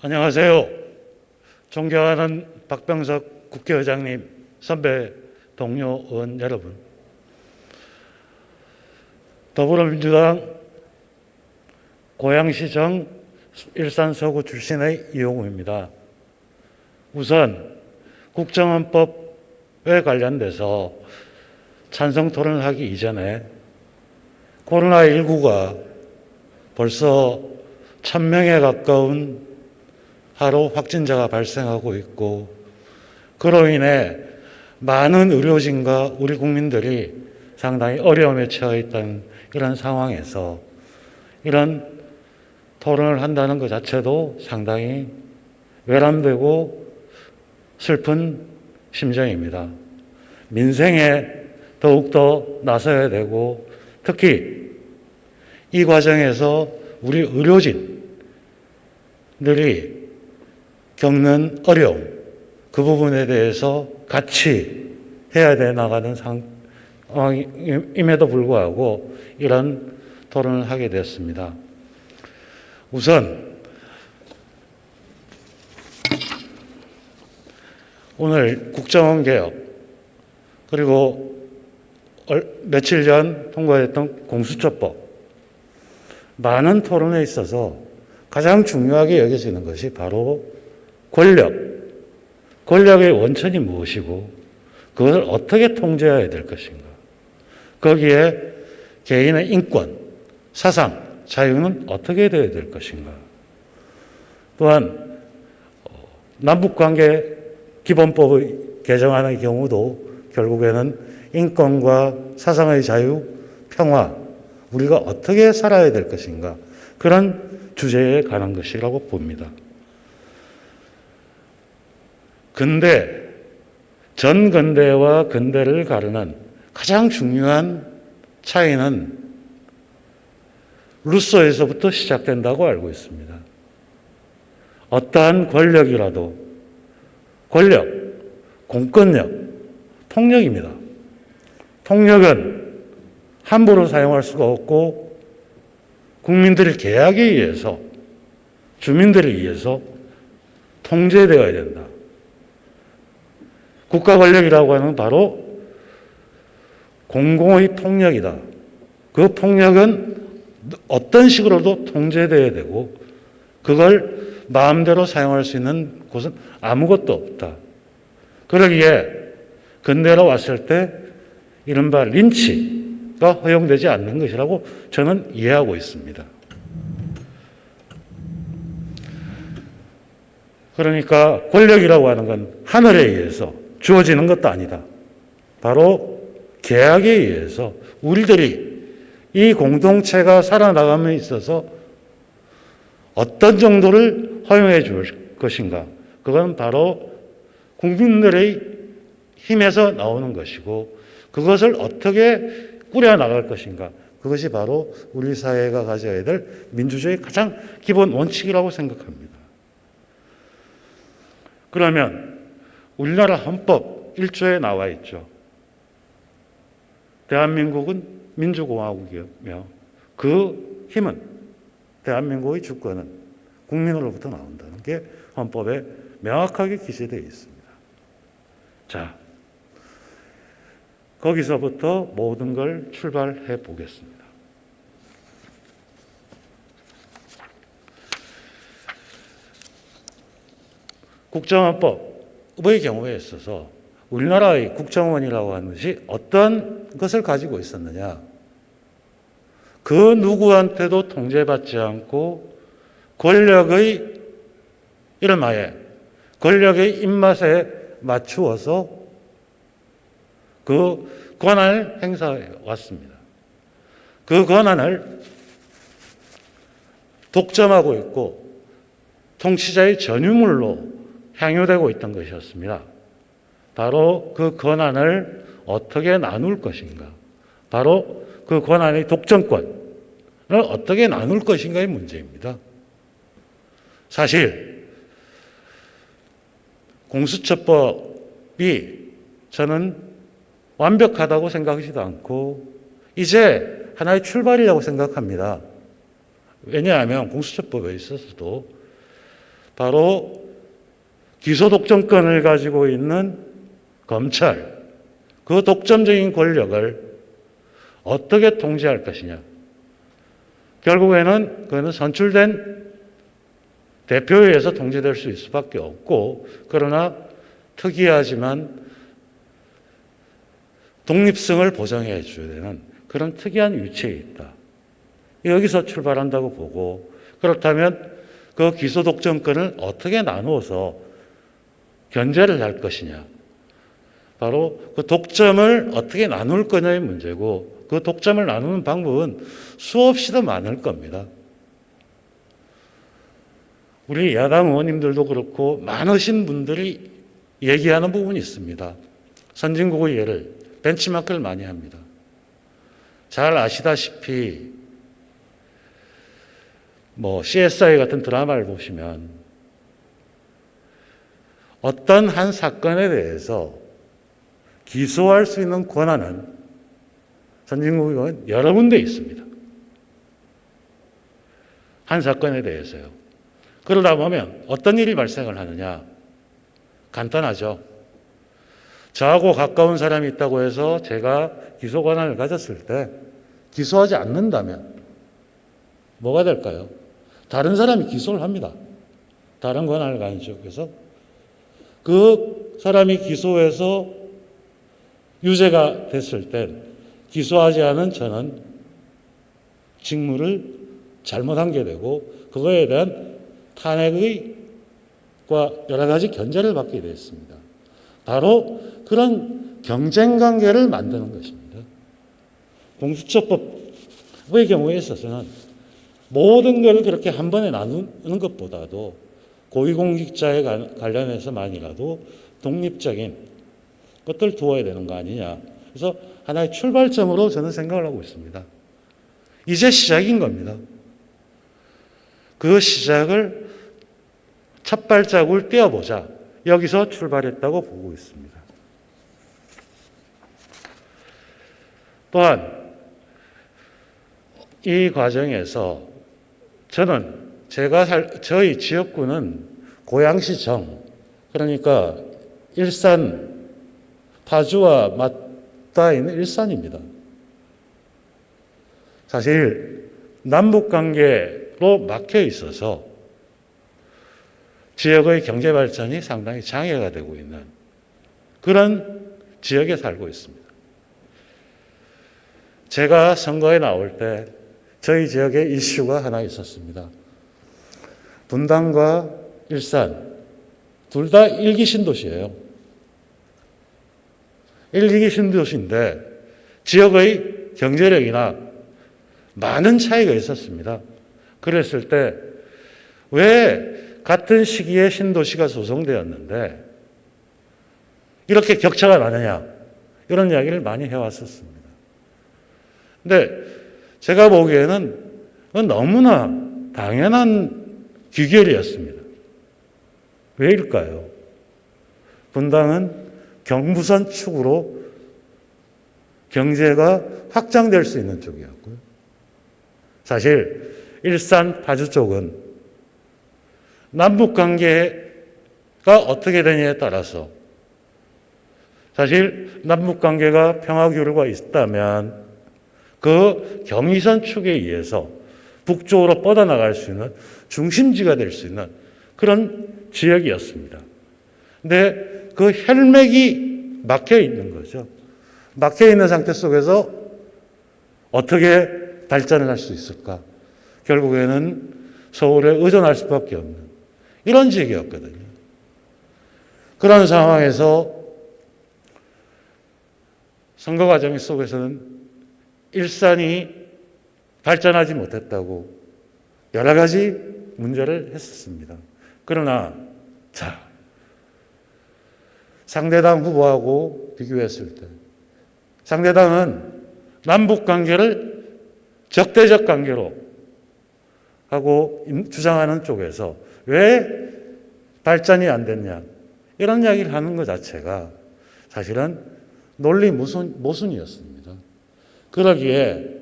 안녕하세요. 존경하는 박병석 국회의장님, 선배 동료 의원 여러분. 더불어민주당 고양시정 일산 서구 출신의 이용우입니다. 우선 국정원법에 관련돼서 찬성 토론을 하기 이전에 코로나19가 벌써 1000명에 가까운 하루 확진자가 발생하고 있고, 그로 인해 많은 의료진과 우리 국민들이 상당히 어려움에 처해 있다는 이런 상황에서 이런 토론을 한다는 것 자체도 상당히 외람되고 슬픈 심정입니다. 민생에 더욱더 나서야 되고, 특히 이 과정에서 우리 의료진들이 겪는 어려움, 그 부분에 대해서 같이 해야 돼 나가는 상황임에도 불구하고 이런 토론을 하게 됐습니다. 우선 오늘 국정원 개혁, 그리고 며칠 전 통과됐던 공수처법, 많은 토론에 있어서 가장 중요하게 여겨지는 것이 바로 권력의 원천이 무엇이고 그것을 어떻게 통제해야 될 것인가. 거기에 개인의 인권, 사상, 자유는 어떻게 되어야 될 것인가. 또한 남북관계 기본법의 개정안의 경우도 결국에는 인권과 사상의 자유, 평화, 우리가 어떻게 살아야 될 것인가, 그런 주제에 관한 것이라고 봅니다. 근대, 전근대와 근대를 가르는 가장 중요한 차이는 루소에서부터 시작된다고 알고 있습니다. 어떠한 권력이라도 권력, 공권력, 폭력입니다. 폭력은 함부로 사용할 수가 없고 국민들의 계약에 의해서, 주민들에 의해서 통제되어야 된다. 국가 권력이라고 하는 바로 공공의 폭력이다. 그 폭력은 어떤 식으로도 통제되어야 되고 그걸 마음대로 사용할 수 있는 곳은 아무것도 없다. 그러기에 근대로 왔을 때 이른바 린치가 허용되지 않는 것이라고 저는 이해하고 있습니다. 그러니까 권력이라고 하는 건 하늘에 의해서 주어지는 것도 아니다. 바로 계약에 의해서 우리들이 이 공동체가 살아나감에 있어서 어떤 정도를 허용해 줄 것인가. 그건 바로 국민들의 힘에서 나오는 것이고 그것을 어떻게 꾸려나갈 것인가. 그것이 바로 우리 사회가 가져야 될 민주주의의 가장 기본 원칙이라고 생각합니다. 그러면 우리나라 헌법 1조에 나와 있죠. 대한민국은 민주공화국이며 그 힘은, 대한민국의 주권은 국민으로부터 나온다는 게 헌법에 명확하게 기재되어 있습니다. 자, 거기서부터 모든 걸 출발해 보겠습니다. 국정원법의 경우에 있어서 우리나라의 국정원이라고 하는 것이 어떤 것을 가지고 있었느냐. 그 누구한테도 통제받지 않고 권력의 이름하에, 권력의 입맛에 맞추어서 그 권한을 행사해 왔습니다. 그 권한을 독점하고 있고 통치자의 전유물로 향유되고 있던 것이었습니다. 바로 그 권한을 어떻게 나눌 것인가, 바로 그 권한의 독점권을 어떻게 나눌 것인가의 문제입니다. 사실 공수처법이 저는 완벽하다고 생각하지도 않고 이제 하나의 출발이라고 생각합니다. 왜냐하면 공수처법에 있어서도 바로 기소 독점권을 가지고 있는 검찰, 그 독점적인 권력을 어떻게 통제할 것이냐. 결국에는 그거는 선출된 대표에 의해서 통제될 수 있을 수밖에 없고, 그러나 특이하지만 독립성을 보장해 줘야 되는 그런 특이한 위치에 있다. 여기서 출발한다고 보고, 그렇다면 그 기소 독점권을 어떻게 나누어서 견제를 할 것이냐. 바로 그 독점을 어떻게 나눌 거냐의 문제고, 그 독점을 나누는 방법은 수없이도 많을 겁니다. 우리 야당 의원님들도 그렇고 많으신 분들이 얘기하는 부분이 있습니다. 선진국의 예를, 벤치마크를 많이 합니다. 잘 아시다시피 CSI 같은 드라마를 보시면 어떤 한 사건에 대해서 기소할 수 있는 권한은 선진국은 여러 군데 있습니다. 한 사건에 대해서요. 그러다 보면 어떤 일이 발생을 하느냐? 간단하죠. 저하고 가까운 사람이 있다고 해서 제가 기소 권한을 가졌을 때 기소하지 않는다면 뭐가 될까요? 다른 사람이 기소를 합니다. 다른 권한을 가진 쪽에서 그 사람이 기소해서 유죄가 됐을 땐 기소하지 않은 저는 직무를 잘못한 게 되고 그거에 대한 탄핵과 여러 가지 견제를 받게 되었습니다. 바로 그런 경쟁 관계를 만드는 것입니다. 공수처법의 경우에 있어서는 모든 걸 그렇게 한 번에 나누는 것보다도 고위공직자에 관련해서만이라도 독립적인 것들 두어야 되는 거 아니냐. 그래서 하나의 출발점으로 저는 생각을 하고 있습니다. 이제 시작인 겁니다. 그 시작을 첫 발자국을 떼어보자. 여기서 출발했다고 보고 있습니다. 또한 이 과정에서 저는 저희 지역구는 고양시청, 그러니까 일산, 파주와 맞닿아 있는 일산입니다. 사실 남북관계로 막혀 있어서 지역의 경제 발전이 상당히 장애가 되고 있는 그런 지역에 살고 있습니다. 제가 선거에 나올 때 저희 지역에 이슈가 하나 있었습니다. 분당과 일산 둘 다 1기 신도시예요. 1기 신도시인데 지역의 경제력이나 많은 차이가 있었습니다. 그랬을 때 왜 같은 시기에 신도시가 조성되었는데 이렇게 격차가 나느냐, 이런 이야기를 많이 해왔었습니다. 근데 제가 보기에는 너무나 당연한 귀결이었습니다. 왜일까요? 분당은 경부선 축으로 경제가 확장될 수 있는 쪽이었고요. 사실 일산, 파주 쪽은 남북관계가 어떻게 되냐에 따라서 사실 남북관계가 평화교류가 있다면 그 경의선 축에 의해서 북쪽으로 뻗어나갈 수 있는 중심지가 될 수 있는 그런 지역이었습니다. 근데 그 혈맥이 막혀 있는 거죠. 막혀 있는 상태 속에서 어떻게 발전을 할 수 있을까? 결국에는 서울에 의존할 수밖에 없는 이런 지역이었거든요. 그런 상황에서 선거 과정 속에서는 일산이 발전하지 못했다고 여러 가지 문제를 했었습니다. 그러나 상대당 후보하고 비교했을 때 상대당은 남북관계를 적대적 관계로 하고 주장하는 쪽에서 왜 발전이 안 됐냐, 이런 이야기를 하는 것 자체가 사실은 논리 모순이었습니다. 그러기에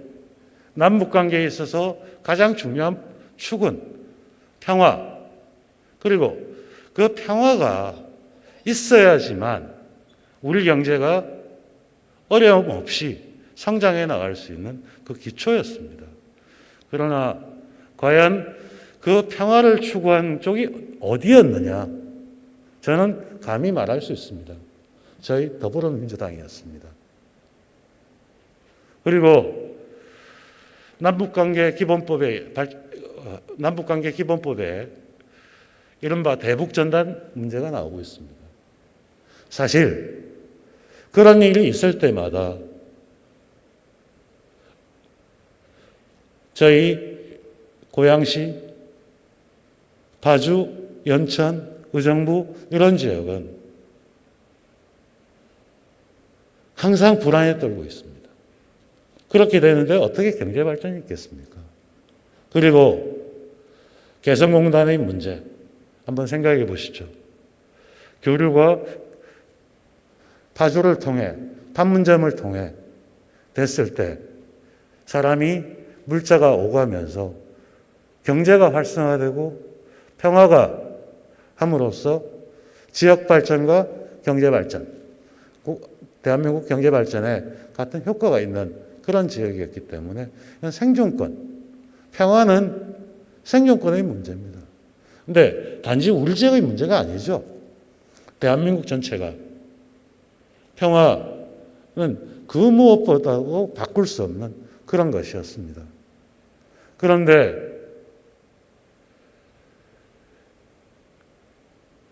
남북관계에 있어서 가장 중요한 축은 평화, 그리고 그 평화가 있어야지만 우리 경제가 어려움 없이 성장해 나갈 수 있는 그 기초였습니다. 그러나 과연 그 평화를 추구한 쪽이 어디였느냐? 저는 감히 말할 수 있습니다. 저희 더불어민주당이었습니다. 그리고 남북관계 기본법에 이른바 대북전단 문제가 나오고 있습니다. 사실 그런 일이 있을 때마다 저희 고양시, 파주, 연천, 의정부 이런 지역은 항상 불안에 떨고 있습니다. 그렇게 되는데 어떻게 경제 발전이 있겠습니까? 그리고 개성공단의 문제 한번 생각해 보시죠. 교류가 파주를 통해 판문점을 통해 됐을 때 사람이 물자가 오가면서 경제가 활성화되고 평화가 함으로써 지역 발전과 경제 발전, 대한민국 경제 발전에 같은 효과가 있는 그런 지역이었기 때문에 생존권, 평화는 생존권의 문제입니다. 근데 단지 우리 지역의 문제가 아니죠. 대한민국 전체가 평화는 그 무엇보다도 바꿀 수 없는 그런 것이었습니다. 그런데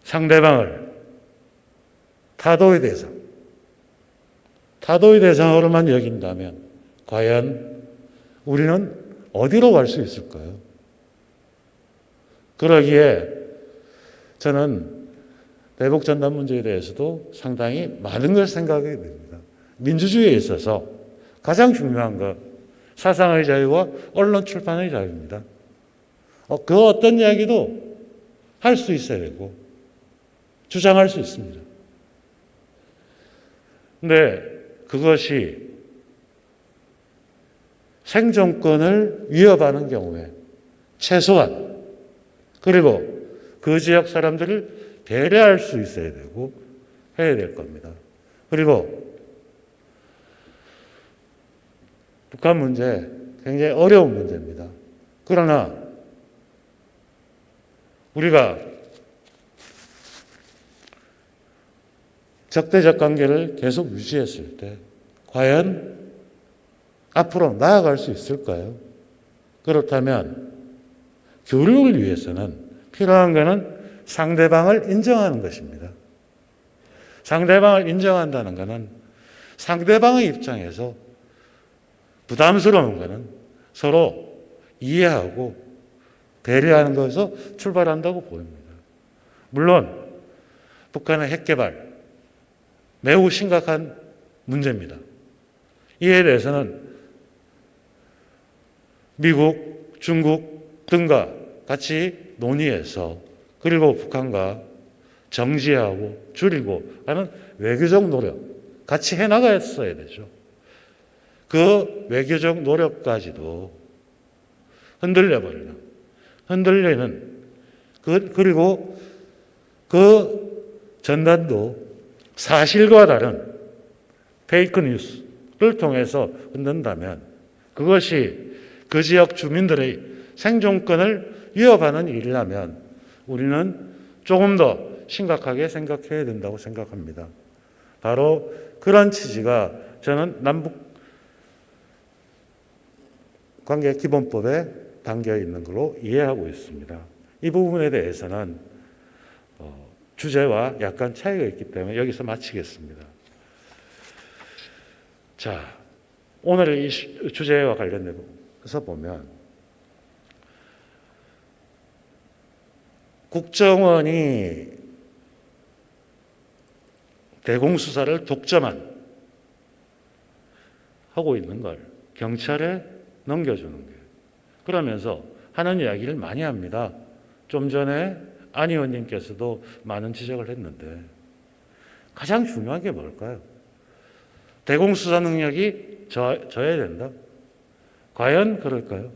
상대방을 타도의 대상으로만 여긴다면 과연 우리는 어디로 갈 수 있을까요? 그러기에 저는 대북전단 문제에 대해서도 상당히 많은 걸 생각하게 됩니다. 민주주의에 있어서 가장 중요한 것, 사상의 자유와 언론 출판의 자유입니다. 그 어떤 이야기도 할 수 있어야 되고 주장할 수 있습니다. 근데 그것이 생존권을 위협하는 경우에 최소한 그리고 그 지역 사람들을 배려할 수 있어야 되고 해야 될 겁니다. 그리고 북한 문제 굉장히 어려운 문제입니다. 그러나 우리가 적대적 관계를 계속 유지했을 때 과연 앞으로 나아갈 수 있을까요? 그렇다면 교류를 위해서는 필요한 것은 상대방을 인정하는 것입니다. 상대방을 인정한다는 것은 상대방의 입장에서 부담스러운 것은 서로 이해하고 배려하는 것에서 출발한다고 보입니다. 물론 북한의 핵개발 매우 심각한 문제입니다. 이에 대해서는 미국, 중국 등과 같이 논의해서 그리고 북한과 정지하고 줄이고 하는 외교적 노력 같이 해나갔어야 되죠. 그 외교적 노력까지도 흔들리는 그리고 그 전단도 사실과 다른 페이크 뉴스를 통해서 흔든다면 그것이 그 지역 주민들의 생존권을 위협하는 일이라면 우리는 조금 더 심각하게 생각해야 된다고 생각합니다. 바로 그런 취지가 저는 남북관계기본법에 담겨 있는 걸로 이해하고 있습니다. 이 부분에 대해서는 주제와 약간 차이가 있기 때문에 여기서 마치겠습니다. 자, 오늘 이 주제와 관련해서 보면 국정원이 대공수사를 독점한 하고 있는 걸 경찰에 넘겨주는 거예요. 그러면서 하는 이야기를 많이 합니다. 좀 전에 안 의원님께서도 많은 지적을 했는데 가장 중요한 게 뭘까요? 대공수사 능력이 져야 된다. 과연 그럴까요?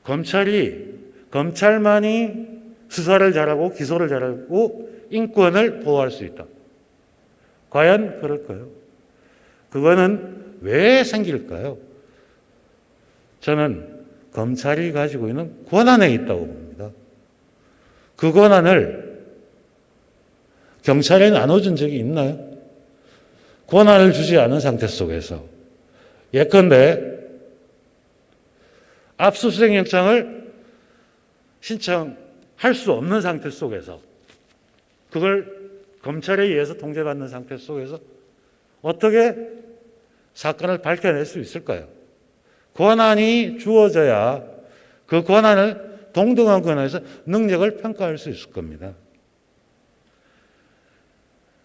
검찰이 검찰만이 수사를 잘하고 기소를 잘하고 인권을 보호할 수 있다. 과연 그럴까요? 그거는 왜 생길까요? 저는 검찰이 가지고 있는 권한에 있다고 봅니다. 그 권한을 경찰에 나눠준 적이 있나요? 권한을 주지 않은 상태 속에서 예컨대 압수수색 영장을 신청할 수 없는 상태 속에서 그걸 검찰에 의해서 통제받는 상태 속에서 어떻게 사건을 밝혀낼 수 있을까요? 권한이 주어져야 그 권한을 동등한 권한에서 능력을 평가할 수 있을 겁니다.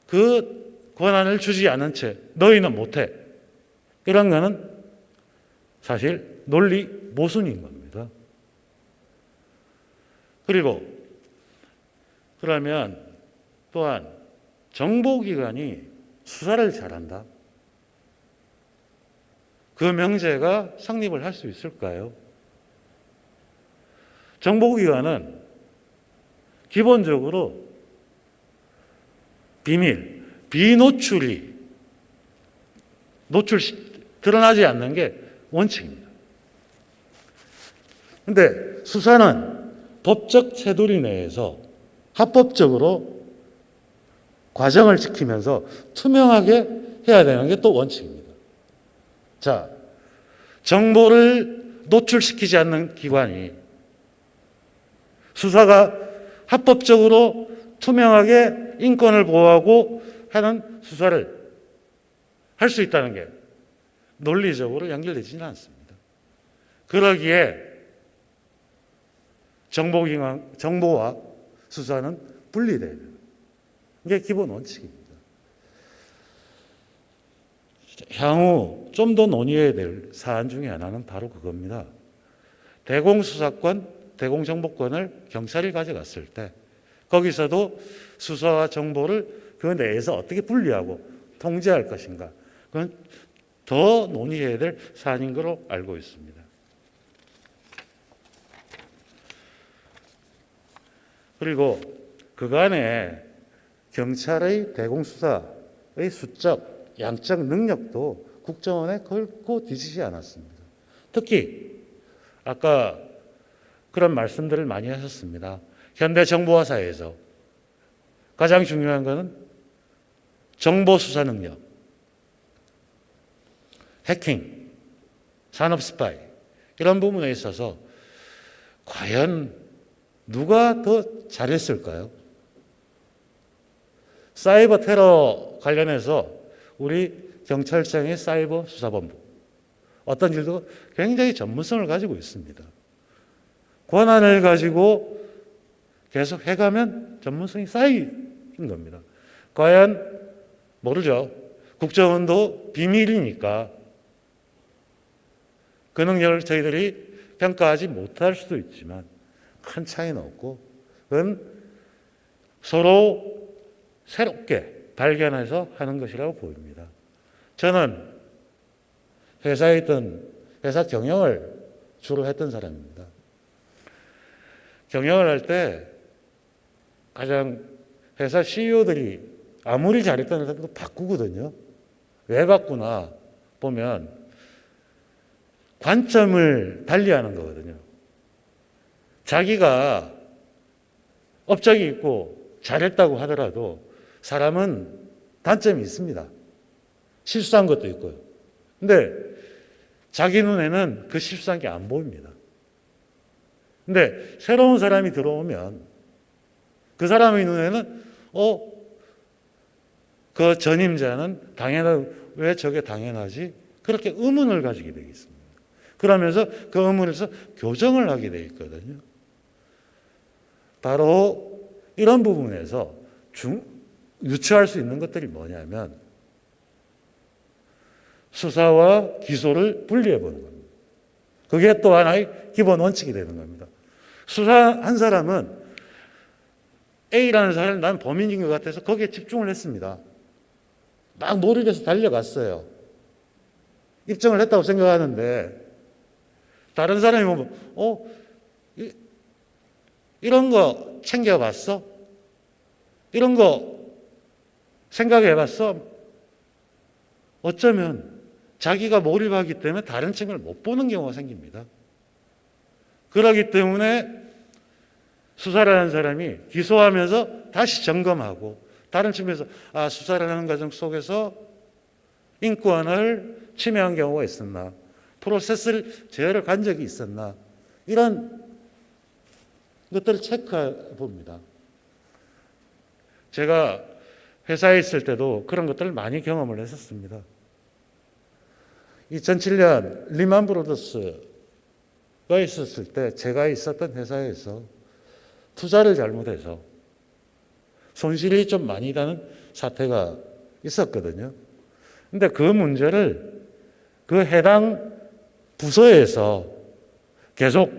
그 권한을 주지 않은 채 너희는 못해. 이런 거는 사실 논리 모순인 겁니다. 그리고 그러면 또한 정보기관이 수사를 잘한다. 그 명제가 성립을 할 수 있을까요? 정보기관은 기본적으로 비밀, 비노출이 드러나지 않는 게 원칙입니다. 그런데 수사는 법적 테두리 내에서 합법적으로 과정을 지키면서 투명하게 해야 되는 게 또 원칙입니다. 자, 정보를 노출시키지 않는 기관이 수사가 합법적으로 투명하게 인권을 보호하고 하는 수사를 할 수 있다는 게 논리적으로 연결되지는 않습니다. 그러기에 정보와 수사는 분리돼야 됩니다. 이게 기본 원칙입니다. 향후 좀 더 논의해야 될 사안 중에 하나는 바로 그겁니다. 대공수사권, 대공정보권을 경찰이 가져갔을 때 거기서도 수사와 정보를 그 내에서 어떻게 분리하고 통제할 것인가, 그건 더 논의해야 될 사안인 걸로 알고 있습니다. 그리고 그간에 경찰의 대공수사의 수적, 양적 능력도 국정원에 결코 뒤지지 않았습니다. 특히 아까 그런 말씀들을 많이 하셨습니다. 현대 정보화 사회에서 가장 중요한 것은 정보 수사 능력, 해킹, 산업 스파이 이런 부분에 있어서 과연 누가 더 잘했을까요? 사이버 테러 관련해서 우리 경찰청의 사이버 수사본부 어떤 일도 굉장히 전문성을 가지고 있습니다. 권한을 가지고 계속 해가면 전문성이 쌓이는 겁니다. 과연 모르죠. 국정원도 비밀이니까 그 능력을 저희들이 평가하지 못할 수도 있지만 큰 차이는 없고 그건 서로 새롭게 발견해서 하는 것이라고 보입니다. 저는 회사에 있던 회사 경영을 주로 했던 사람입니다. 경영을 할 때 가장 회사 CEO들이 아무리 잘했던 회사도 바꾸거든요. 왜 바꾸나 보면 관점을 달리하는 거거든요. 자기가 업적이 있고 잘했다고 하더라도 사람은 단점이 있습니다. 실수한 것도 있고요. 근데 자기 눈에는 그 실수한 게 안 보입니다. 근데 새로운 사람이 들어오면 그 사람의 눈에는 그 전임자는 왜 저게 당연하지? 그렇게 의문을 가지게 되겠습니다. 그러면서 그 의문에서 교정을 하게 돼 있거든요. 바로 이런 부분에서 유추할 수 있는 것들이 뭐냐면 수사와 기소를 분리해 보는 겁니다. 그게 또 하나의 기본 원칙이 되는 겁니다. 수사한 사람은 A라는 사람을 난 범인인 것 같아서 거기에 집중을 했습니다. 막 몰입해서 달려갔어요. 입증을 했다고 생각하는데 다른 사람이 보면 이런 거 챙겨봤어? 이런 거 생각해봤어? 어쩌면 자기가 몰입하기 때문에 다른 측면을 못 보는 경우가 생깁니다. 그렇기 때문에 수사를 하는 사람이 기소하면서 다시 점검하고 다른 측면에서 수사를 하는 과정 속에서 인권을 침해한 경우가 있었나, 프로세스를 제어를 간 적이 있었나, 이런 것들을 체크해 봅니다. 제가 회사에 있을 때도 그런 것들을 많이 경험을 했었습니다. 2007년 리만 브로더스가 있었을 때 제가 있었던 회사에서 투자를 잘못해서 손실이 좀 많이 나는 사태가 있었거든요. 근데 그 문제를 그 해당 부서에서 계속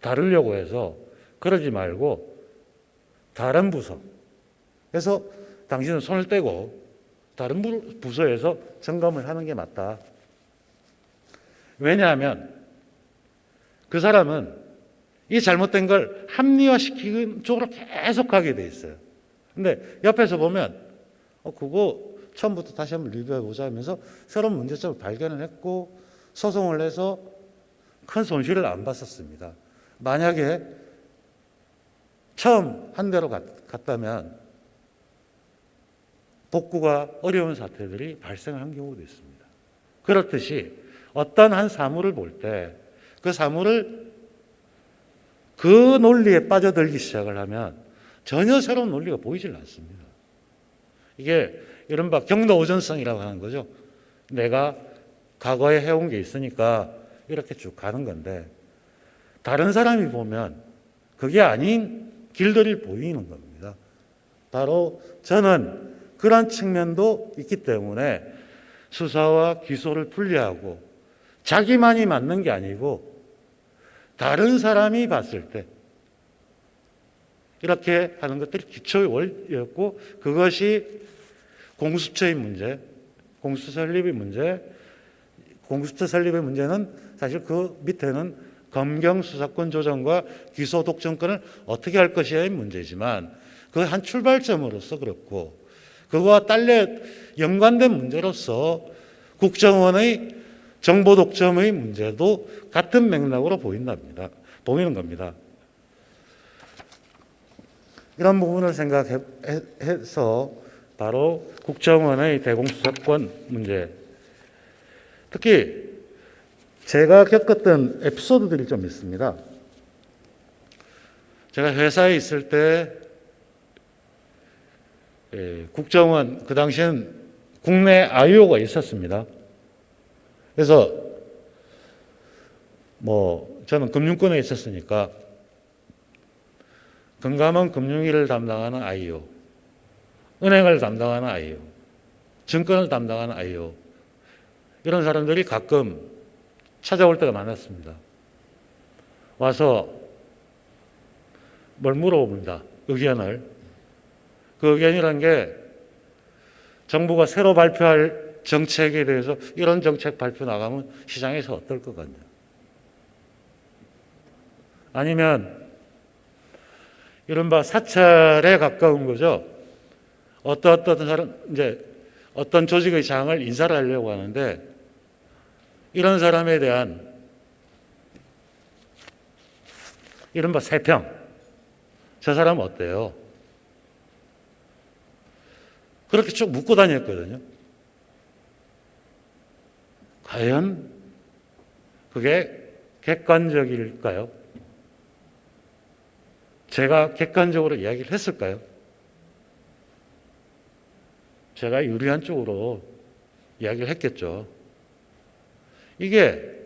다루려고 해서 그러지 말고 다른 부서에서 당신은 손을 떼고 다른 부서에서 점검을 하는 게 맞다. 왜냐하면 그 사람은 이 잘못된 걸 합리화시키는 쪽으로 계속 가게 돼 있어요. 근데 옆에서 보면 그거 처음부터 다시 한번 리뷰해보자 하면서 새로운 문제점을 발견을 했고 소송을 해서 큰 손실을 안 봤었습니다. 만약에 처음 한 대로 갔다면 복구가 어려운 사태들이 발생한 경우도 있습니다. 그렇듯이 어떤 한 사물을 볼 때 그 사물을 그 논리에 빠져들기 시작을 하면 전혀 새로운 논리가 보이질 않습니다. 이게 이른바 경로오전성이라고 하는 거죠. 내가 과거에 해온 게 있으니까 이렇게 쭉 가는 건데 다른 사람이 보면 그게 아닌 길들이 보이는 겁니다. 바로 저는 그런 측면도 있기 때문에 수사와 기소를 분리하고 자기만이 맞는 게 아니고 다른 사람이 봤을 때 이렇게 하는 것들이 기초의 원리였고 그것이 공수처의 문제, 공수처 설립의 문제는 사실 그 밑에는 검경 수사권 조정과 기소 독점권을 어떻게 할 것이냐의 문제지만 그 한 출발점으로서 그렇고 그거와 딸려 연관된 문제로서 국정원의 정보 독점의 문제도 같은 맥락으로 보이는 겁니다. 이런 부분을 생각해서 바로 국정원의 대공수사권 문제, 특히 제가 겪었던 에피소드들이 좀 있습니다. 제가 회사에 있을 때 국정원, 그 당시엔 국내 IO가 있었습니다. 그래서 저는 금융권에 있었으니까 금감원 금융위를 담당하는 IO, 은행을 담당하는 IO, 증권을 담당하는 IO, 이런 사람들이 가끔 찾아올 때가 많았습니다. 와서 뭘 물어봅니다. 의견을. 그 의견이라는 게 정부가 새로 발표할 정책에 대해서 이런 정책 발표 나가면 시장에서 어떨 것 같냐. 아니면 이른바 사찰에 가까운 거죠. 어떤 사람, 어떤 조직의 장을 인사를 하려고 하는데 이런 사람에 대한 이른바 세평. 저 사람은 어때요? 그렇게 쭉 묻고 다녔거든요. 과연 그게 객관적일까요? 제가 객관적으로 이야기를 했을까요? 제가 유리한 쪽으로 이야기를 했겠죠. 이게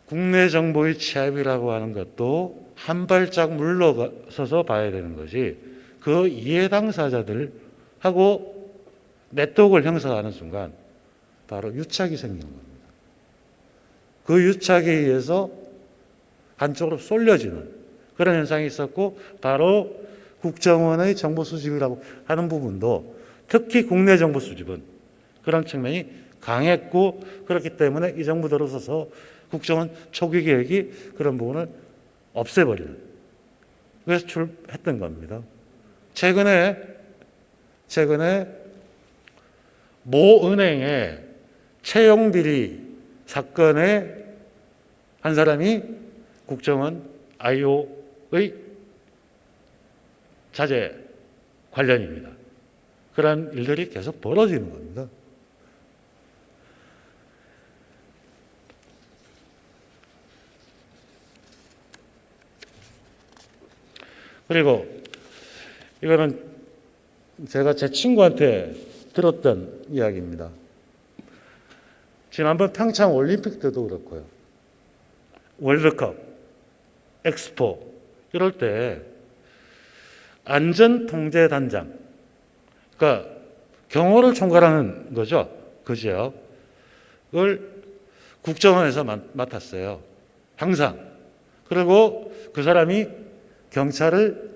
국내 정보의 취합이라고 하는 것도 한 발짝 물러서서 봐야 되는 것이 그 이해 당사자들하고 네트워크를 형성하는 순간 바로 유착이 생기는 겁니다. 그 유착에 의해서 한쪽으로 쏠려지는 그런 현상이 있었고 바로 국정원의 정보 수집이라고 하는 부분도 특히 국내 정보 수집은 그런 측면이 강했고 그렇기 때문에 이 정부 들어서서 국정원 초기 계획이 그런 부분을 없애버리는 그래서 출했던 겁니다. 최근에 모 은행의 채용 비리 사건에 한 사람이 국정원 IO의 자제 관련입니다. 그런 일들이 계속 벌어지는 겁니다. 그리고 이거는 제가 제 친구한테 들었던 이야기입니다. 지난번 평창 올림픽 때도 그렇고요. 월드컵, 엑스포 이럴 때 안전통제단장, 그러니까 경호를 총괄하는 거죠. 그 지역을 국정원에서 맡았어요. 항상. 그리고 그 사람이 경찰을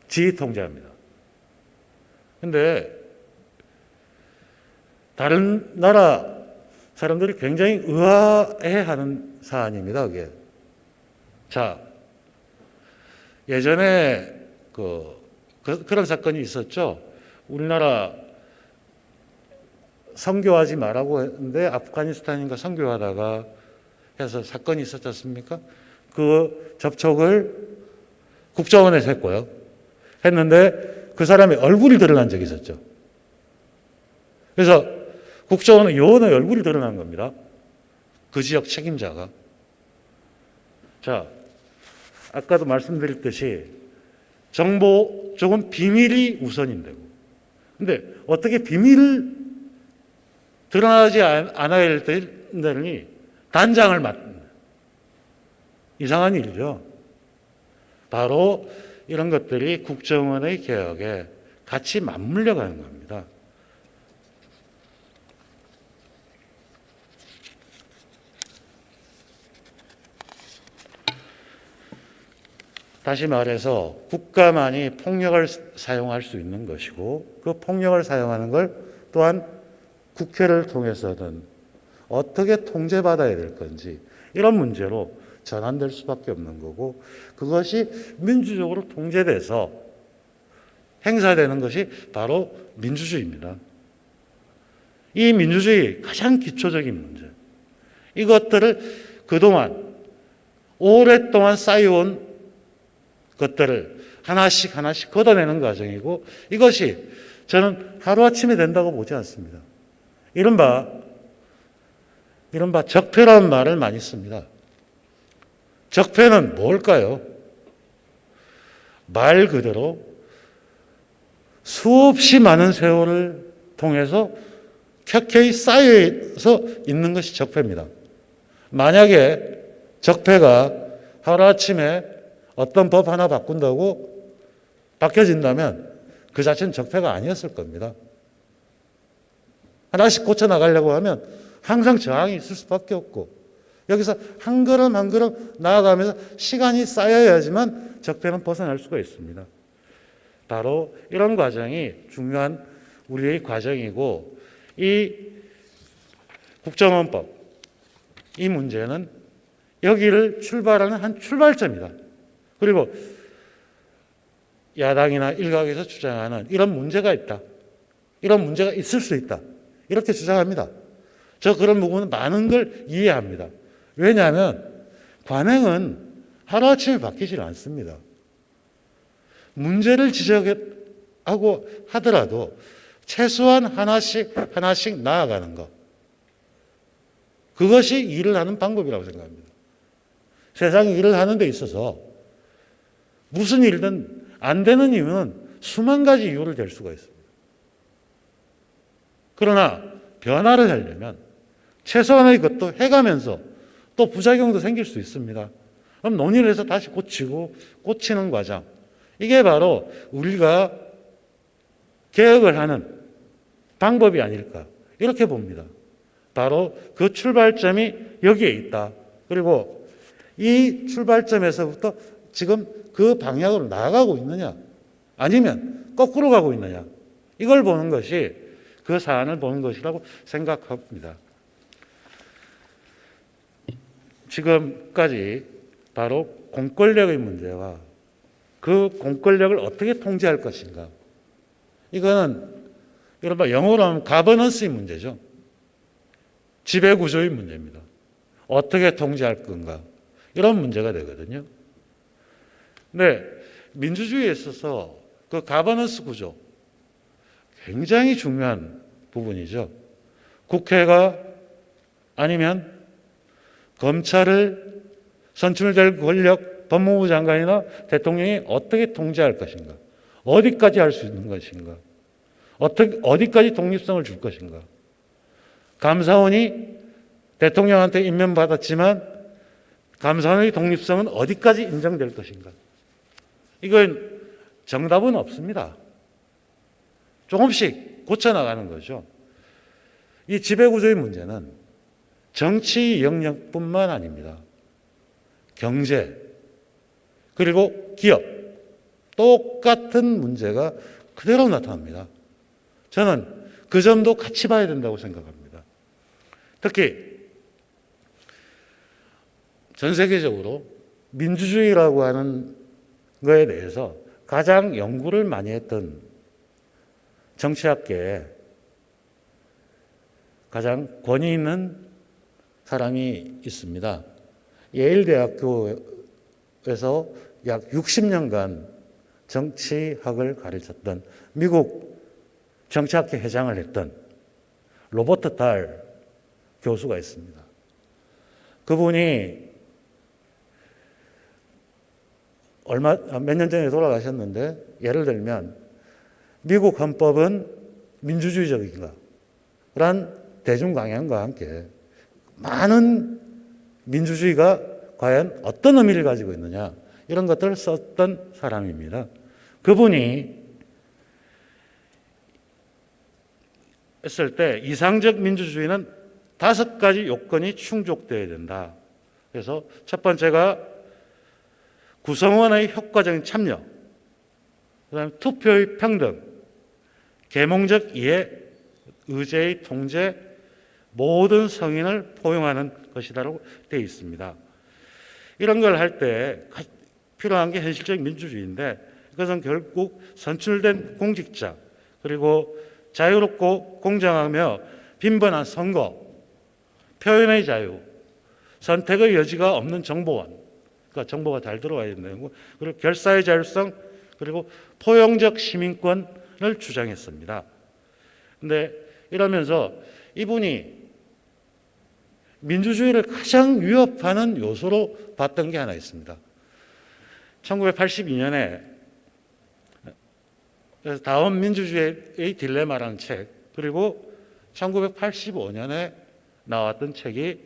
지휘 통제합니다. 근데 다른 나라 사람들이 굉장히 의아해하는 사안입니다. 그게. 자, 예전에 그런 사건이 있었죠. 우리나라 선교하지 말라고 했는데 아프가니스탄인가 선교하다가 해서 사건이 있었지 않습니까? 그 접촉을 국정원에서 했고요. 했는데 그 사람의 얼굴이 드러난 적이 있었죠. 그래서 국정원은 요원의 얼굴이 드러난 겁니다. 그 지역 책임자가. 자, 아까도 말씀드렸듯이 정보 쪽은 비밀이 우선인데고. 근데 어떻게 비밀을 드러나지 않아야 되니 단장을 맡는 이상한 일이죠. 바로 이런 것들이 국정원의 개혁에 같이 맞물려 가는 겁니다. 다시 말해서 국가만이 폭력을 사용할 수 있는 것이고 그 폭력을 사용하는 걸 또한 국회를 통해서는 어떻게 통제받아야 될 건지 이런 문제로 전환될 수밖에 없는 거고 그것이 민주적으로 통제돼서 행사되는 것이 바로 민주주의입니다. 이 민주주의 가장 기초적인 문제. 이것들을 그동안 오랫동안 쌓여온 것들을 하나씩 걷어내는 과정이고 이것이 저는 하루아침에 된다고 보지 않습니다. 이른바 적폐라는 말을 많이 씁니다. 적폐는 뭘까요? 말 그대로 수없이 많은 세월을 통해서 켜켜이 쌓여서 있는 것이 적폐입니다. 만약에 적폐가 하루아침에 어떤 법 하나 바꾼다고 바뀌어진다면 그 자체는 적폐가 아니었을 겁니다. 하나씩 고쳐나가려고 하면 항상 저항이 있을 수밖에 없고 여기서 한 걸음 한 걸음 나아가면서 시간이 쌓여야지만 적폐는 벗어날 수가 있습니다. 바로 이런 과정이 중요한 우리의 과정이고 이 국정원법, 이 문제는 여기를 출발하는 한 출발점이다. 그리고 야당이나 일각에서 주장하는 이런 문제가 있다. 이런 문제가 있을 수 있다. 이렇게 주장합니다. 저 그런 부분은 많은 걸 이해합니다. 왜냐하면 관행은 하루아침에 바뀌질 않습니다. 문제를 지적하고 하더라도 최소한 하나씩 나아가는 것. 그것이 일을 하는 방법이라고 생각합니다. 세상 일을 하는 데 있어서 무슨 일이든 안 되는 이유는 수만 가지 이유를 댈 수가 있습니다. 그러나 변화를 하려면 최소한의 것도 해가면서 또 부작용도 생길 수 있습니다. 그럼 논의를 해서 다시 고치는 과정. 이게 바로 우리가 개혁을 하는 방법이 아닐까 이렇게 봅니다. 바로 그 출발점이 여기에 있다. 그리고 이 출발점에서부터 지금 그 방향으로 나아가고 있느냐 아니면 거꾸로 가고 있느냐 이걸 보는 것이 그 사안을 보는 것이라고 생각합니다. 지금까지 바로 공권력의 문제와 그 공권력을 어떻게 통제할 것인가. 이거는 이른바 영어로 하면 가버넌스의 문제죠. 지배구조의 문제입니다. 어떻게 통제할 건가. 이런 문제가 되거든요. 근데 민주주의에 있어서 그 가버넌스 구조 굉장히 중요한 부분이죠. 국회가 아니면 검찰을 선출될 권력, 법무부 장관이나 대통령이 어떻게 통제할 것인가, 어디까지 할 수 있는 것인가, 어디까지 독립성을 줄 것인가. 감사원이 대통령한테 임명받았지만 감사원의 독립성은 어디까지 인정될 것인가. 이건 정답은 없습니다. 조금씩 고쳐나가는 거죠. 이 지배구조의 문제는 정치 영역뿐만 아닙니다. 경제, 그리고 기업, 똑같은 문제가 그대로 나타납니다. 저는 그 점도 같이 봐야 된다고 생각합니다. 특히 전 세계적으로 민주주의라고 하는 거에 대해서 가장 연구를 많이 했던 정치학계에 가장 권위 있는 사람이 있습니다. 예일 대학교에서 약 60년간 정치학을 가르쳤던 미국 정치학회 회장을 했던 로버트 달 교수가 있습니다. 그분이 몇 년 전에 돌아가셨는데, 예를 들면 미국 헌법은 민주주의적인가? 란 대중강연과 함께 많은 민주주의가 과연 어떤 의미를 가지고 있느냐, 이런 것들을 썼던 사람입니다. 그분이 했을 때 이상적 민주주의는 5가지 요건이 충족되어야 된다. 그래서 첫 번째가 구성원의 효과적인 참여, 그다음에 투표의 평등, 계몽적 이해, 의제의 통제, 모든 성인을 포용하는 것이다라고 되어 있습니다. 이런 걸 할 때 필요한 게 현실적 민주주의인데, 그것은 결국 선출된 공직자, 그리고 자유롭고 공정하며 빈번한 선거, 표현의 자유, 선택의 여지가 없는 정보원, 그러니까 정보가 잘 들어와야 된다는 거, 그리고 결사의 자율성, 그리고 포용적 시민권을 주장했습니다. 근데 이러면서 이분이 민주주의를 가장 위협하는 요소로 봤던 게 하나 있습니다. 1982년에 다음 민주주의의 딜레마라는 책, 그리고 1985년에 나왔던 책이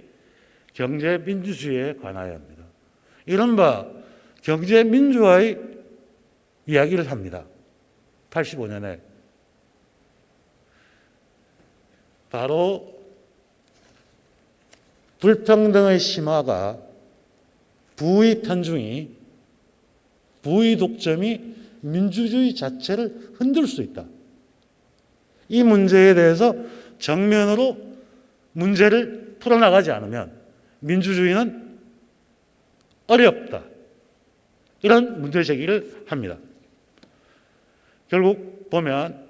경제민주주의에 관하여입니다. 이른바 경제민주화의 이야기를 합니다. 85년에. 바로 불평등의 심화가, 부의 편중이, 부의 독점이 민주주의 자체를 흔들 수 있다. 이 문제에 대해서 정면으로 문제를 풀어나가지 않으면 민주주의는 어렵다. 이런 문제 제기를 합니다. 결국 보면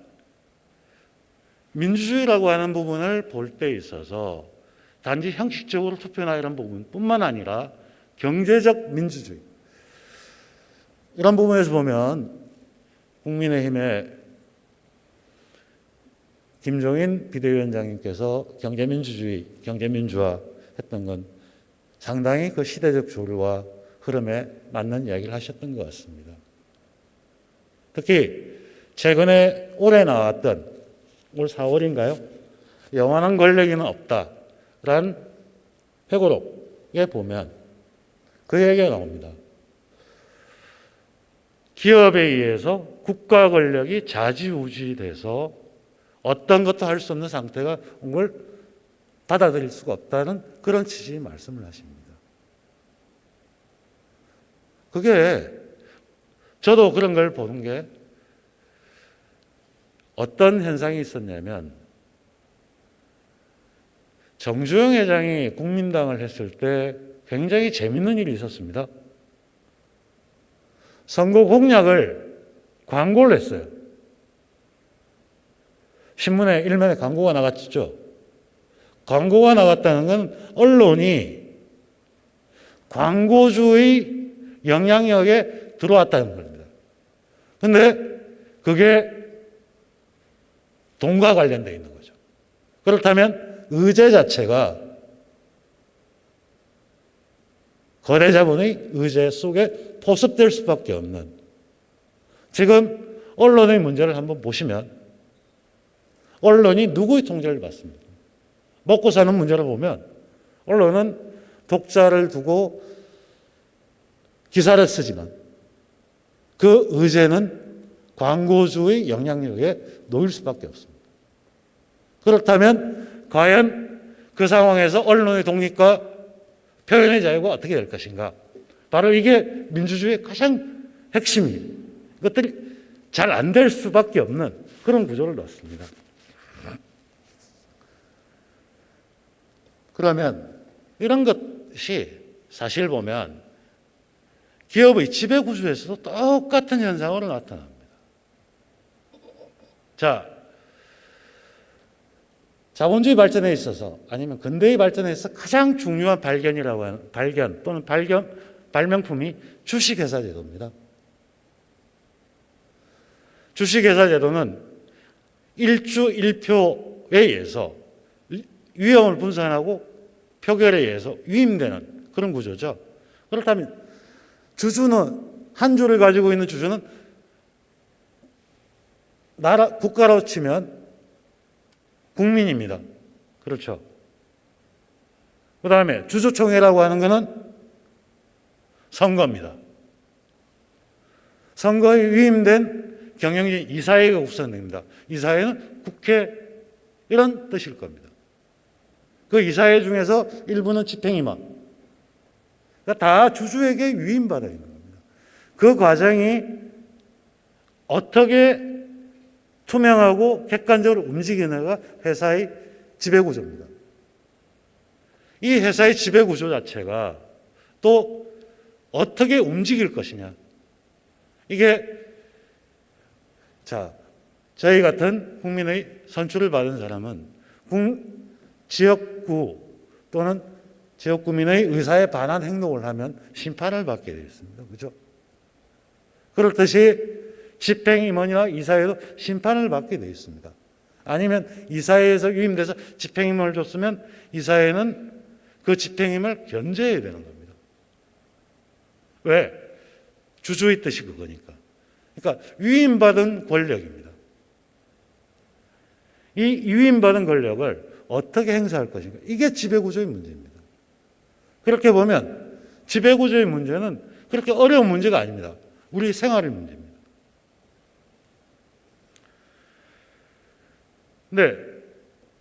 민주주의라고 하는 부분을 볼 때 있어서 단지 형식적으로 투표나 이런 부분뿐만 아니라 경제적 민주주의, 이런 부분에서 보면 국민의힘의 김종인 비대위원장님께서 경제민주주의, 경제민주화 했던 건 상당히 그 시대적 조류와 흐름에 맞는 이야기를 하셨던 것 같습니다. 특히 최근에 올해 나왔던, 올 4월인가요? 영원한 권력에는 없다라는 회고록에 보면 그 얘기가 나옵니다. 기업에 의해서 국가 권력이 좌지우지돼서 어떤 것도 할 수 없는 상태가 온 걸 받아들일 수가 없다는 그런 취지의 말씀을 하십니다. 그게 저도 그런 걸 보는 게 어떤 현상이 있었냐면, 정주영 회장이 국민당을 했을 때 굉장히 재밌는 일이 있었습니다. 선거 공약을 광고를 했어요. 신문에 일면에 광고가 나갔죠. 광고가 나갔다는 건 언론이 광고주의 영향력에 들어왔다는 겁니다. 그런데 그게 돈과 관련되어 있는 거죠. 그렇다면 의제 자체가 거래자본의 의제 속에 포섭될 수밖에 없는, 지금 언론의 문제를 한번 보시면 언론이 누구의 통제를 받습니까? 먹고 사는 문제를 보면 언론은 독자를 두고 기사를 쓰지만 그 의제는 광고주의 영향력에 놓일 수밖에 없습니다. 그렇다면 과연 그 상황에서 언론의 독립과 표현의 자유가 어떻게 될 것인가? 바로 이게 민주주의의 가장 핵심이에요. 이것들이 잘 안 될 수밖에 없는 그런 구조를 넣었습니다. 그러면 이런 것이 사실 보면 기업의 지배구조에서도 똑같은 현상으로 나타납니다. 자, 자본주의 발전에 있어서 아니면 근대의 발전에 있어서 가장 중요한 발견이라고 하는 발견 또는 발명품이 주식회사 제도입니다. 주식회사 제도는 일주 일표에 의해서 위험을 분산하고 표결에 의해서 위임되는 그런 구조죠. 그렇다면 주주는, 한 주를 가지고 있는 주주는 국가로 치면 국민입니다. 그렇죠. 그 다음에 주주총회라고 하는 것은 선거입니다. 선거에 위임된 경영진 이사회가 구성됩니다. 이사회는 국회 이런 뜻일 겁니다. 그 이사회 중에서 일부는 집행임원, 그러니까 다 주주에게 위임받아 있는 겁니다. 그 과정이 어떻게 투명하고 객관적으로 움직이느냐가 회사의 지배구조입니다. 이 회사의 지배구조 자체가 또 어떻게 움직일 것이냐. 이게 저희 같은 국민의 선출을 받은 사람은 지역구 또는 지역구민의 의사에 반한 행동을 하면 심판을 받게 되어 있습니다. 그죠? 그렇듯이 집행임원이나 이사회도 심판을 받게 되어 있습니다. 아니면 이사회에서 위임돼서 집행임원을 줬으면 이사회는 그 집행임을 견제해야 되는 겁니다. 왜? 주주의 뜻이 그거니까. 그러니까 위임받은 권력입니다. 이 위임받은 권력을 어떻게 행사할 것인가. 이게 지배구조의 문제입니다. 그렇게 보면 지배구조의 문제는 그렇게 어려운 문제가 아닙니다. 우리 생활의 문제입니다. 네,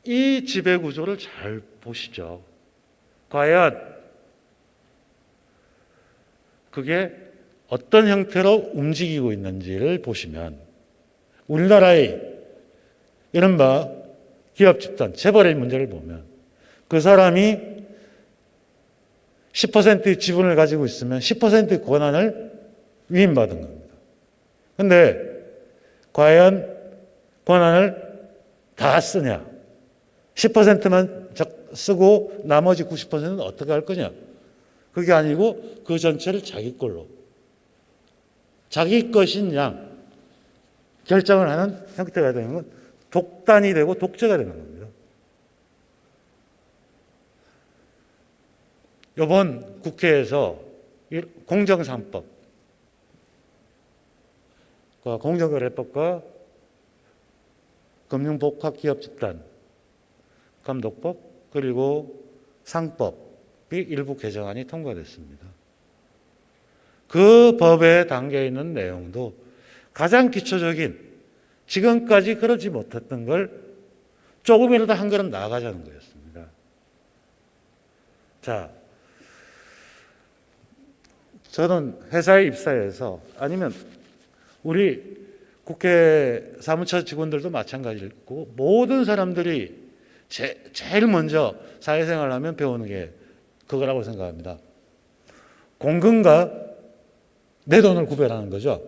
이 지배구조를 잘 보시죠. 과연 그게 어떤 형태로 움직이고 있는지를 보시면 우리나라의 이른바 기업 집단, 재벌의 문제를 보면 그 사람이 10%의 지분을 가지고 있으면 10%의 권한을 위임받은 겁니다. 그런데 과연 권한을 다 쓰냐? 10%만 쓰고 나머지 90%는 어떻게 할 거냐? 그게 아니고 그 전체를 자기 걸로, 자기 것인 양 결정을 하는 형태가 되는 건 독단이 되고 독재가 되는 겁니다. 이번 국회에서 공정상법, 공정거래법과 금융복합기업집단 감독법 그리고 상법이 일부 개정안이 통과됐습니다. 그 법에 담겨 있는 내용도 가장 기초적인 지금까지 그러지 못했던 걸 조금이라도 한 걸음 나아가자는 거였습니다. 자, 저는 회사에 입사해서 아니면 우리 국회 사무처 직원들도 마찬가지고 모든 사람들이 제일 먼저 사회생활을 하면 배우는 게 그거라고 생각합니다. 공금과 내 돈을 구별하는 거죠.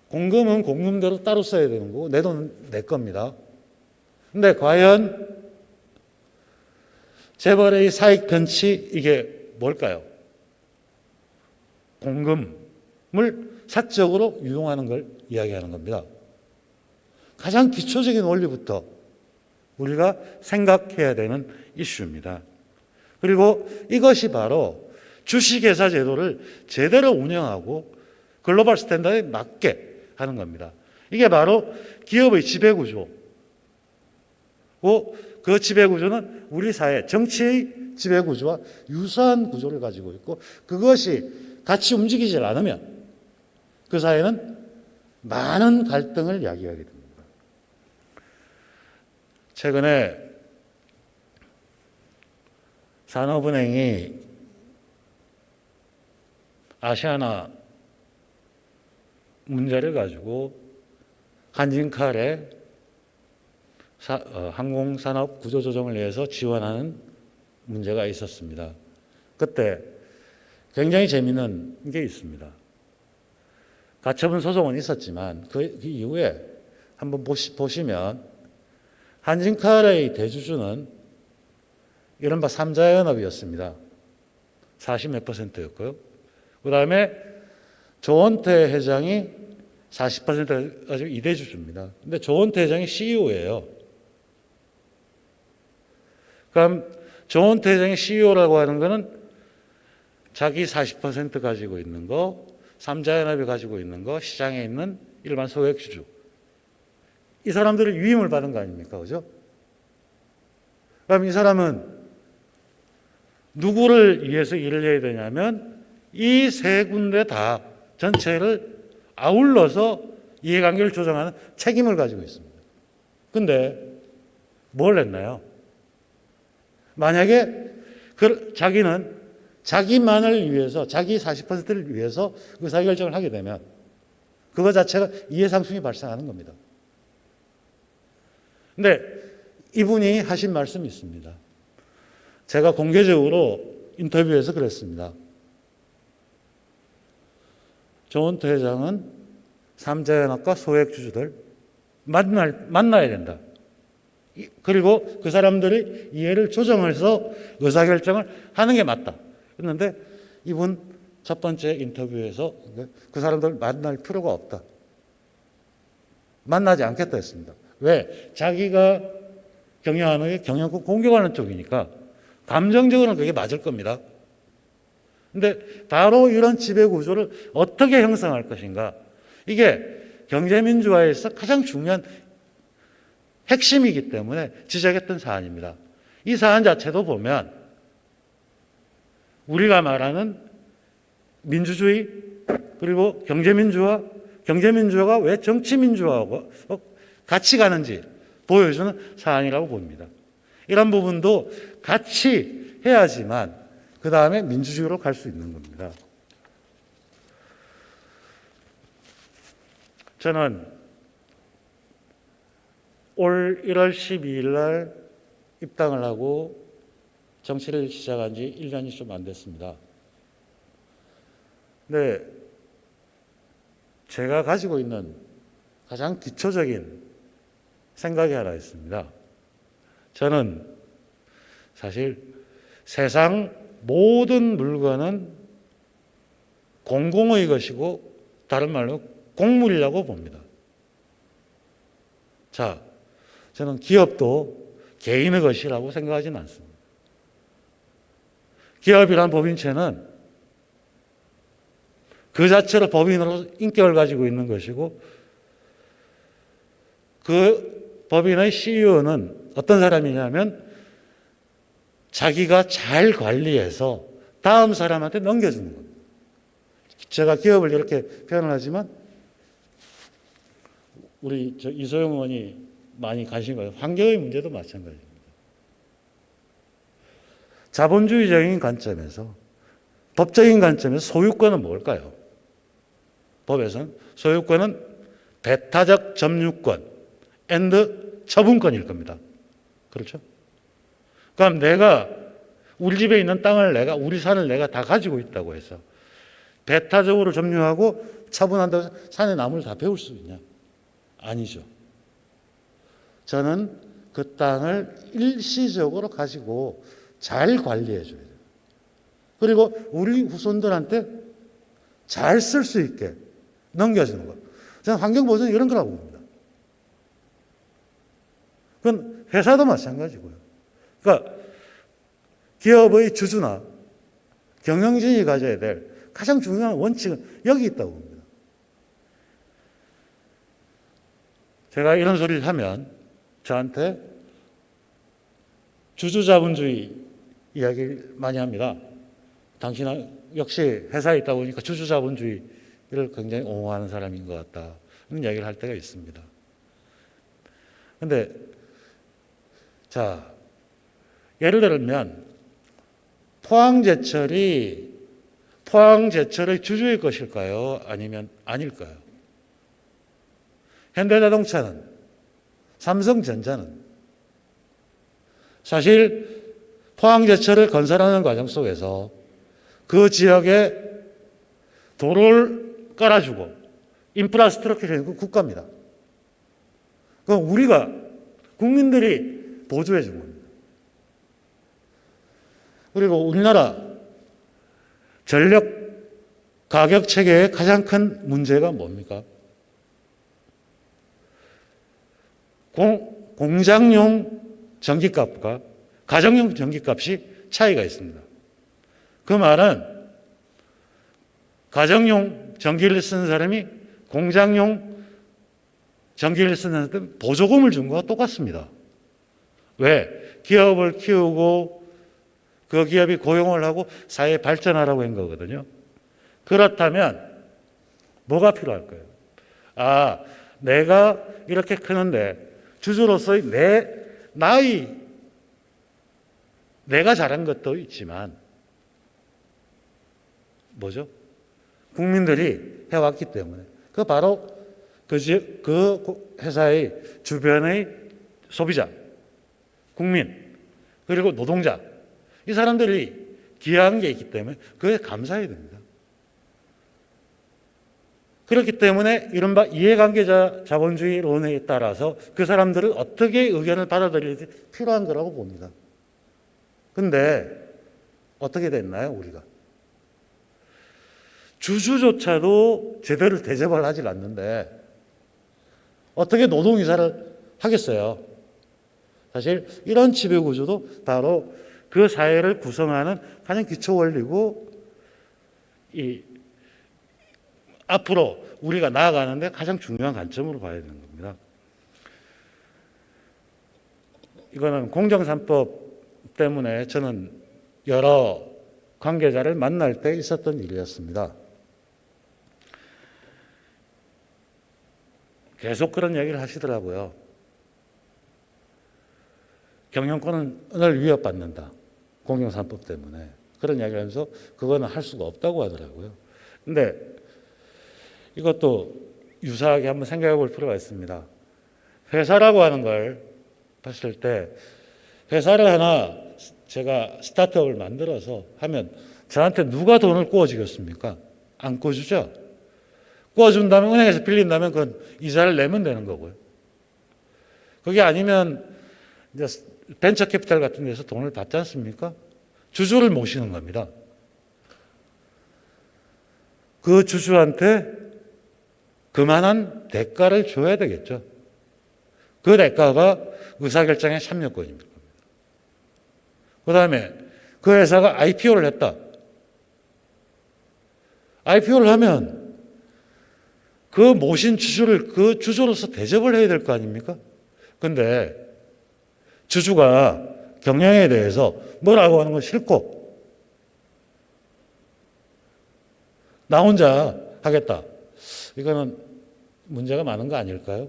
공금은 공금대로 따로 써야 되는 거고 내 돈은 내 겁니다. 근데 과연 재벌의 사익 편취 이게 뭘까요? 공금을 사적으로 유용하는 걸 이야기하는 겁니다. 가장 기초적인 원리부터 우리가 생각해야 되는 이슈입니다. 그리고 이것이 바로 주식회사 제도를 제대로 운영하고 글로벌 스탠다드에 맞게 하는 겁니다. 이게 바로 기업의 지배구조고 그 지배구조는 우리 사회 정치의 지배구조와 유사한 구조를 가지고 있고 그것이 같이 움직이지 않으면 그 사회는 많은 갈등을 야기하게 됩니다. 최근에 산업은행이 아시아나 문제를 가지고 한진칼의 항공산업 구조조정을 위해서 지원하는 문제가 있었습니다. 그때 굉장히 재미있는 게 있습니다. 가처분 소송은 있었지만 그 이후에 한번 보시면 한진칼의 대주주는 이른바 삼자연합이었습니다. 40몇 %였고요. 그 다음에 조원태 회장이 40% 가지고 2대주주입니다. 근데 조원태 회장이 CEO예요. 그럼 조원태 회장이 CEO라고 하는 거는 자기 40% 가지고 있는 거, 삼자연합이 가지고 있는 거, 시장에 있는 일반 소액주주. 이 사람들을 위임을 받은 거 아닙니까? 그죠? 그럼 이 사람은 누구를 위해서 일을 해야 되냐면 이 세 군데 다 전체를 아울러서 이해관계를 조정하는 책임을 가지고 있습니다. 근데 뭘 했나요? 만약에 자기는 자기만을 위해서 자기 40%를 위해서 의사결정을 하게 되면 그거 자체가 이해상충이 발생하는 겁니다. 근데 이분이 하신 말씀이 있습니다. 제가 공개적으로 인터뷰에서 그랬습니다. 조원태 회장은 삼자연합과 소액주주들 만나야 된다. 그리고 그 사람들이 이해를 조정해서 의사결정을 하는 게 맞다. 그런데 이분 첫 번째 인터뷰에서 그 사람들 만날 필요가 없다. 만나지 않겠다 했습니다. 왜? 자기가 경영하는 게 경영권 공격하는 쪽이니까 감정적으로는 그게 맞을 겁니다. 근데 바로 이런 지배구조를 어떻게 형성할 것인가? 이게 경제민주화에서 가장 중요한 핵심이기 때문에 지적했던 사안입니다. 이 사안 자체도 보면 우리가 말하는 민주주의 그리고 경제민주화가 왜 정치민주화하고 같이 가는지 보여주는 사안이라고 봅니다. 이런 부분도 같이 해야지만 그 다음에 민주주의로 갈 수 있는 겁니다. 저는 올 1월 12일 날 입당을 하고 정치를 시작한 지 1년이 좀 안 됐습니다. 근데 제가 가지고 있는 가장 기초적인 생각이 하나 있습니다. 저는 사실 세상 모든 물건은 공공의 것이고 다른 말로 공물이라고 봅니다. 자, 저는 기업도 개인의 것이라고 생각하지는 않습니다. 기업이란 법인체는 그 자체로 법인으로 인격을 가지고 있는 것이고 그 법인의 CEO는 어떤 사람이냐면 자기가 잘 관리해서 다음 사람한테 넘겨주는 겁니다. 제가 기업을 이렇게 표현을 하지만 우리 이소영 의원이 많이 관심 가요. 환경의 문제도 마찬가지입니다. 자본주의적인 관점에서 법적인 관점에서 소유권은 뭘까요? 법에서는 소유권은 배타적 점유권 앤드 처분권일 겁니다. 그렇죠? 그럼 내가 우리 집에 있는 땅을 우리 산을 내가 다 가지고 있다고 해서 배타적으로 점유하고 차분한다고 해서 산에 나무를 다 베울 수 있냐? 아니죠. 저는 그 땅을 일시적으로 가지고 잘 관리해 줘야 돼요. 그리고 우리 후손들한테 잘 쓸 수 있게 넘겨주는 것. 저는 환경보존이 이런 거라고 봅니다. 그건 회사도 마찬가지고요. 그러니까 기업의 주주나 경영진이 가져야 될 가장 중요한 원칙은 여기 있다고 봅니다. 제가 이런 소리를 하면 저한테 주주자본주의 이야기를 많이 합니다. 당신은 역시 회사에 있다 보니까 주주자본주의를 굉장히 옹호하는 사람인 것 같다. 그런 이야기를 할 때가 있습니다. 그런데 자, 예를 들면 포항제철의 주주의 것일까요? 아니면 아닐까요? 현대자동차는, 삼성전자는 사실 포항제철을 건설하는 과정 속에서 그 지역에 도로를 깔아주고 인프라스트럭처를 국가입니다. 그럼 우리가 국민들이 보조해 준 겁니다. 그리고 우리나라 전력 가격 체계의 가장 큰 문제가 뭡니까? 공장용 전기값과 가정용 전기값이 차이가 있습니다. 그 말은 가정용 전기를 쓰는 사람이 공장용 전기를 쓰는 사람한테 보조금을 준 거와 똑같습니다. 왜? 기업을 키우고 그 기업이 고용을 하고 사회 발전하라고 한 거거든요. 그렇다면 뭐가 필요할까요? 아, 내가 이렇게 크는데 주주로서의 내가 잘한 것도 있지만 뭐죠? 국민들이 해왔기 때문에 그 바로 그 회사의 주변의 소비자, 국민, 그리고 노동자, 이 사람들이 기여한 게 있기 때문에 그에 감사해야 됩니다. 그렇기 때문에 이른바 이해관계자 자본주의론에 따라서 그 사람들을 어떻게 의견을 받아들일지 필요한 거라고 봅니다. 근데 어떻게 됐나요, 우리가? 주주조차도 제대로 대접을 하질 않는데 어떻게 노동이사를 하겠어요? 사실 이런 지배구조도 바로 그 사회를 구성하는 가장 기초 원리고 앞으로 우리가 나아가는데 가장 중요한 관점으로 봐야 되는 겁니다. 이거는 공정산법 때문에 저는 여러 관계자를 만날 때 있었던 일이었습니다. 계속 그런 얘기를 하시더라고요. 경영권을 위협받는다. 공정산법 때문에. 그런 이야기를 하면서 그거는 할 수가 없다고 하더라고요. 근데 이것도 유사하게 한번 생각해 볼 필요가 있습니다. 회사라고 하는 걸 봤을 때 회사를 하나 제가 스타트업을 만들어서 하면 저한테 누가 돈을 구워주겠습니까? 안 구워주죠? 구워준다면 은행에서 빌린다면 그건 이자를 내면 되는 거고요. 그게 아니면 이제 벤처 캐피탈 같은 데서 돈을 받지 않습니까? 주주를 모시는 겁니다. 그 주주한테 그만한 대가를 줘야 되겠죠. 그 대가가 의사결정의 참여권입니다. 그 다음에 그 회사가 IPO를 했다. IPO를 하면 그 모신 주주를 그 주주로서 대접을 해야 될 거 아닙니까? 근데 주주가 경영에 대해서 뭐라고 하는 건 싫고 나 혼자 하겠다. 이거는 문제가 많은 거 아닐까요?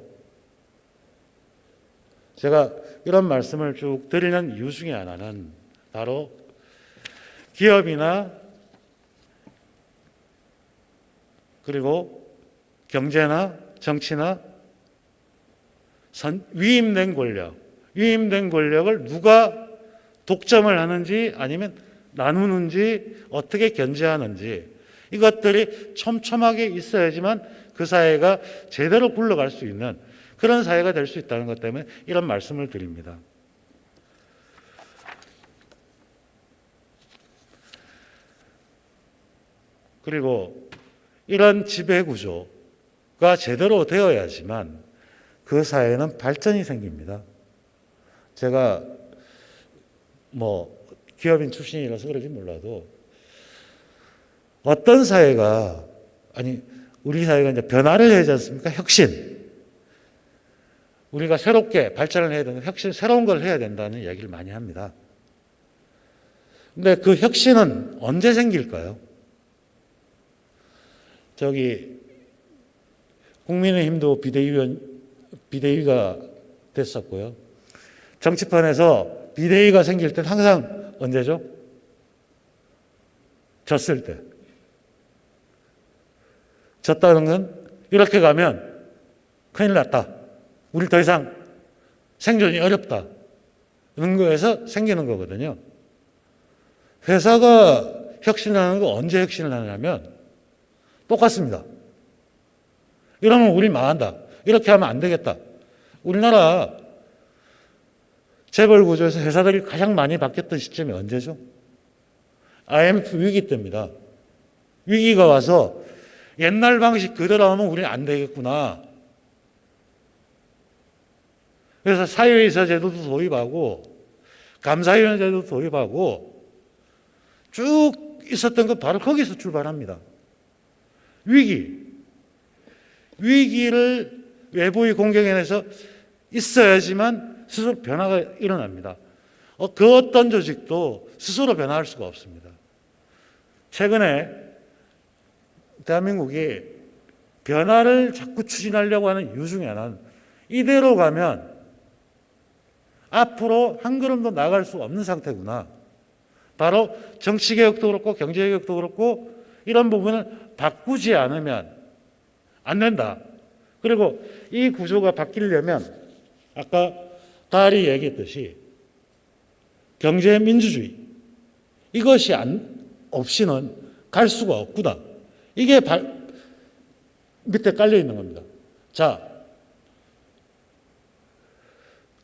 제가 이런 말씀을 쭉 드리는 이유 중에 하나는 바로 기업이나 그리고 경제나 정치나 위임된 권력을 누가 독점을 하는지 아니면 나누는지 어떻게 견제하는지 이것들이 촘촘하게 있어야지만 그 사회가 제대로 굴러갈 수 있는 그런 사회가 될 수 있다는 것 때문에 이런 말씀을 드립니다. 그리고 이런 지배구조가 제대로 되어야지만 그 사회는 발전이 생깁니다. 제가 기업인 출신이라서 그런지 몰라도 어떤 사회가, 우리 사회가 이제 변화를 해야 하지 않습니까? 혁신. 우리가 새롭게 발전을 해야 되는 혁신, 새로운 걸 해야 된다는 얘기를 많이 합니다. 근데 그 혁신은 언제 생길까요? 국민의힘도 비대위가 됐었고요. 정치판에서 비대위가 생길 땐 항상 언제죠? 졌을 때. 졌다는 건 이렇게 가면 큰일 났다. 우리 더 이상 생존이 어렵다. 이런 거에서 생기는 거거든요. 회사가 혁신하는 거 언제 혁신을 하냐면 똑같습니다. 이러면 우리 망한다. 이렇게 하면 안 되겠다. 우리나라 재벌 구조에서 회사들이 가장 많이 바뀌었던 시점이 언제죠? IMF 위기 때입니다. 위기가 와서 옛날 방식 그대로 하면 우리는 안 되겠구나. 그래서 사회이사 제도도 도입하고 감사위원 제도도 도입하고 쭉 있었던 거 바로 거기서 출발합니다. 위기를 외부의 공격에서 있어야지만 스스로 변화가 일어납니다. 그 어떤 조직도 스스로 변화할 수가 없습니다. 최근에 대한민국이 변화를 자꾸 추진하려고 하는 이유 중에 하나는 이대로 가면 앞으로 한 걸음도 나갈 수 없는 상태구나. 바로 정치개혁도 그렇고 경제개혁도 그렇고 이런 부분을 바꾸지 않으면 안 된다. 그리고 이 구조가 바뀌려면 아까 달이 얘기했듯이 경제민주주의 이것이 없이는 갈 수가 없구나. 이게 밑에 깔려 있는 겁니다. 자,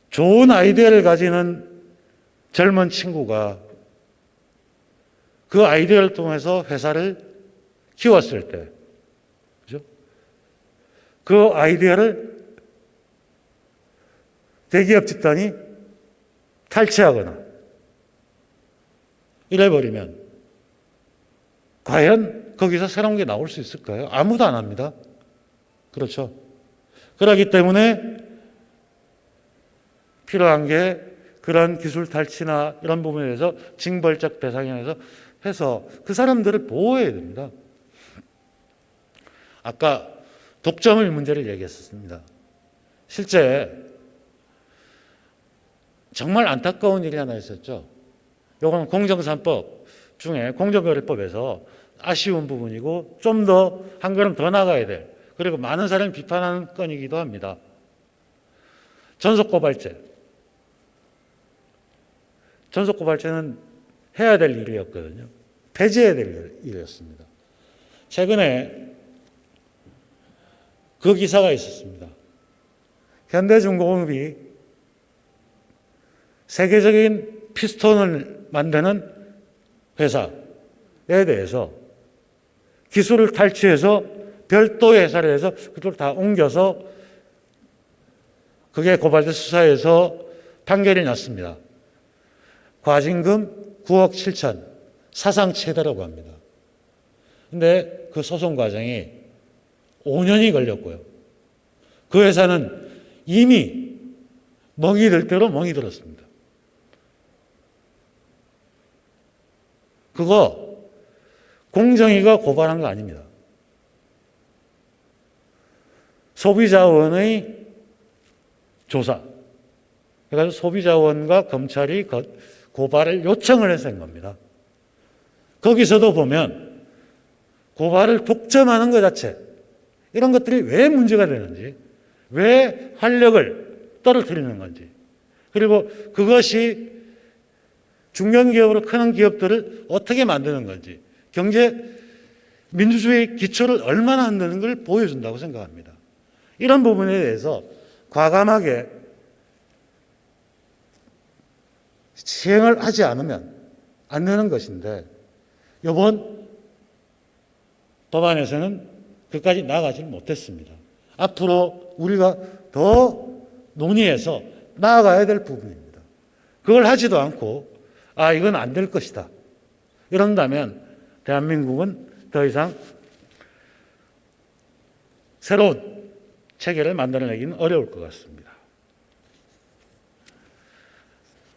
좋은 아이디어를 가지는 젊은 친구가 그 아이디어를 통해서 회사를 키웠을 때, 그죠? 그 아이디어를 대기업 집단이 탈취하거나 이래버리면 과연 거기서 새로운 게 나올 수 있을까요? 아무도 안 합니다. 그렇죠. 그렇기 때문에 필요한 게 그런 기술 탈취나 이런 부분에 대해서 징벌적 배상에 해서 그 사람들을 보호해야 됩니다. 아까 독점의 문제를 얘기했었습니다. 실제 정말 안타까운 일이 하나 있었죠. 이건 공정산법 중에 공정거래법에서 아쉬운 부분이고 좀 더 한 걸음 더 나가야 될, 그리고 많은 사람이 비판하는 건이기도 합니다. 전속고발제. 전속고발제는 해야 될 일이었거든요. 폐지해야 될 일이었습니다. 최근에 그 기사가 있었습니다. 현대중공업이 세계적인 피스톤을 만드는 회사에 대해서 기술을 탈취해서 별도의 회사를 해서 그걸 다 옮겨서 그게 고발자 수사에서 판결이 났습니다. 과징금 9억 7천, 사상 최대라고 합니다. 근데 그 소송 과정이 5년이 걸렸고요. 그 회사는 이미 멍이 들 대로 멍이 들었습니다. 그거 공정위가 고발한 거 아닙니다. 소비자원의 조사. 그래서 소비자원과 검찰이 고발을 요청을 해서 한 겁니다. 거기서도 보면 고발을 독점하는 것 자체, 이런 것들이 왜 문제가 되는지, 왜 활력을 떨어뜨리는 건지, 그리고 그것이 중견기업으로 크는 기업들을 어떻게 만드는 건지, 경제 민주주의 기초를 얼마나 한다는 걸 보여준다고 생각합니다. 이런 부분에 대해서 과감하게 시행을 하지 않으면 안 되는 것인데 이번 법안에서는 그까지 나아가지 못했습니다. 앞으로 우리가 더 논의해서 나아가야 될 부분입니다. 그걸 하지도 않고 이건 안 될 것이다. 이런다면 대한민국은 더 이상 새로운 체계를 만들어내기는 어려울 것 같습니다.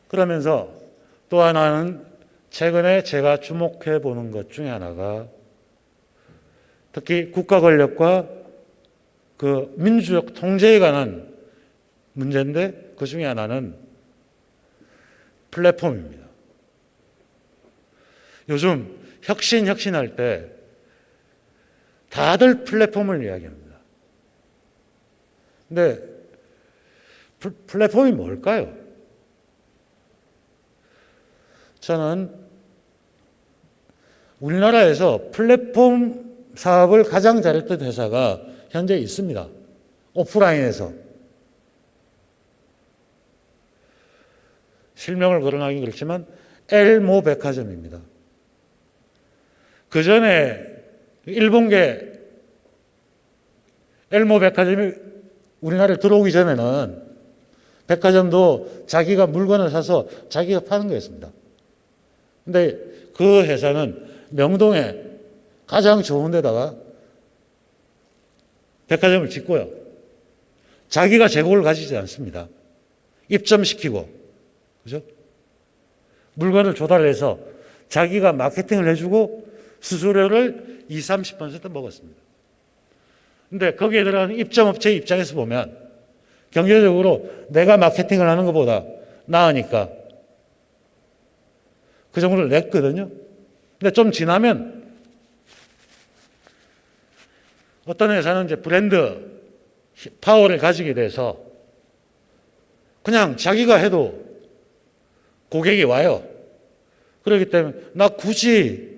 그러면서 또 하나는 최근에 제가 주목해 보는 것 중에 하나가 특히 국가 권력과 그 민주적 통제에 관한 문제인데 그 중에 하나는 플랫폼입니다. 요즘 혁신할 때 다들 플랫폼을 이야기합니다. 근데 플랫폼이 뭘까요? 저는 우리나라에서 플랫폼 사업을 가장 잘했던 회사가 현재 있습니다. 오프라인에서. 실명을 거론하기 그렇지만 엘모 백화점입니다. 그 전에 일본계 엘모 백화점이 우리나라에 들어오기 전에는 백화점도 자기가 물건을 사서 자기가 파는 거였습니다. 근데 그 회사는 명동에 가장 좋은 데다가 백화점을 짓고요. 자기가 재고를 가지지 않습니다. 입점시키고, 그죠? 물건을 조달해서 자기가 마케팅을 해주고 수수료를 20, 30% 먹었습니다. 근데 거기에 들어가는 입점업체 입장에서 보면 경제적으로 내가 마케팅을 하는 것보다 나으니까 그 정도를 냈거든요. 근데 좀 지나면 어떤 회사는 이제 브랜드 파워를 가지게 돼서 그냥 자기가 해도 고객이 와요. 그렇기 때문에 나 굳이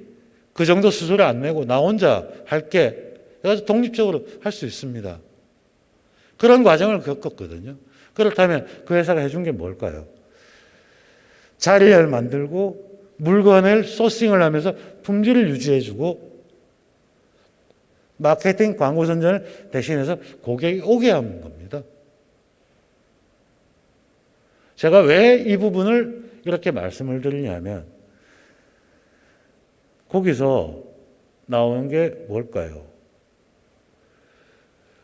그 정도 수수료 안 내고 나 혼자 할게. 그래서 독립적으로 할 수 있습니다. 그런 과정을 겪었거든요. 그렇다면 그 회사가 해준 게 뭘까요? 자리를 만들고 물건을 소싱을 하면서 품질을 유지해주고 마케팅 광고 선전을 대신해서 고객이 오게 하는 겁니다. 제가 왜 이 부분을 이렇게 말씀을 드리냐면 거기서 나오는 게 뭘까요?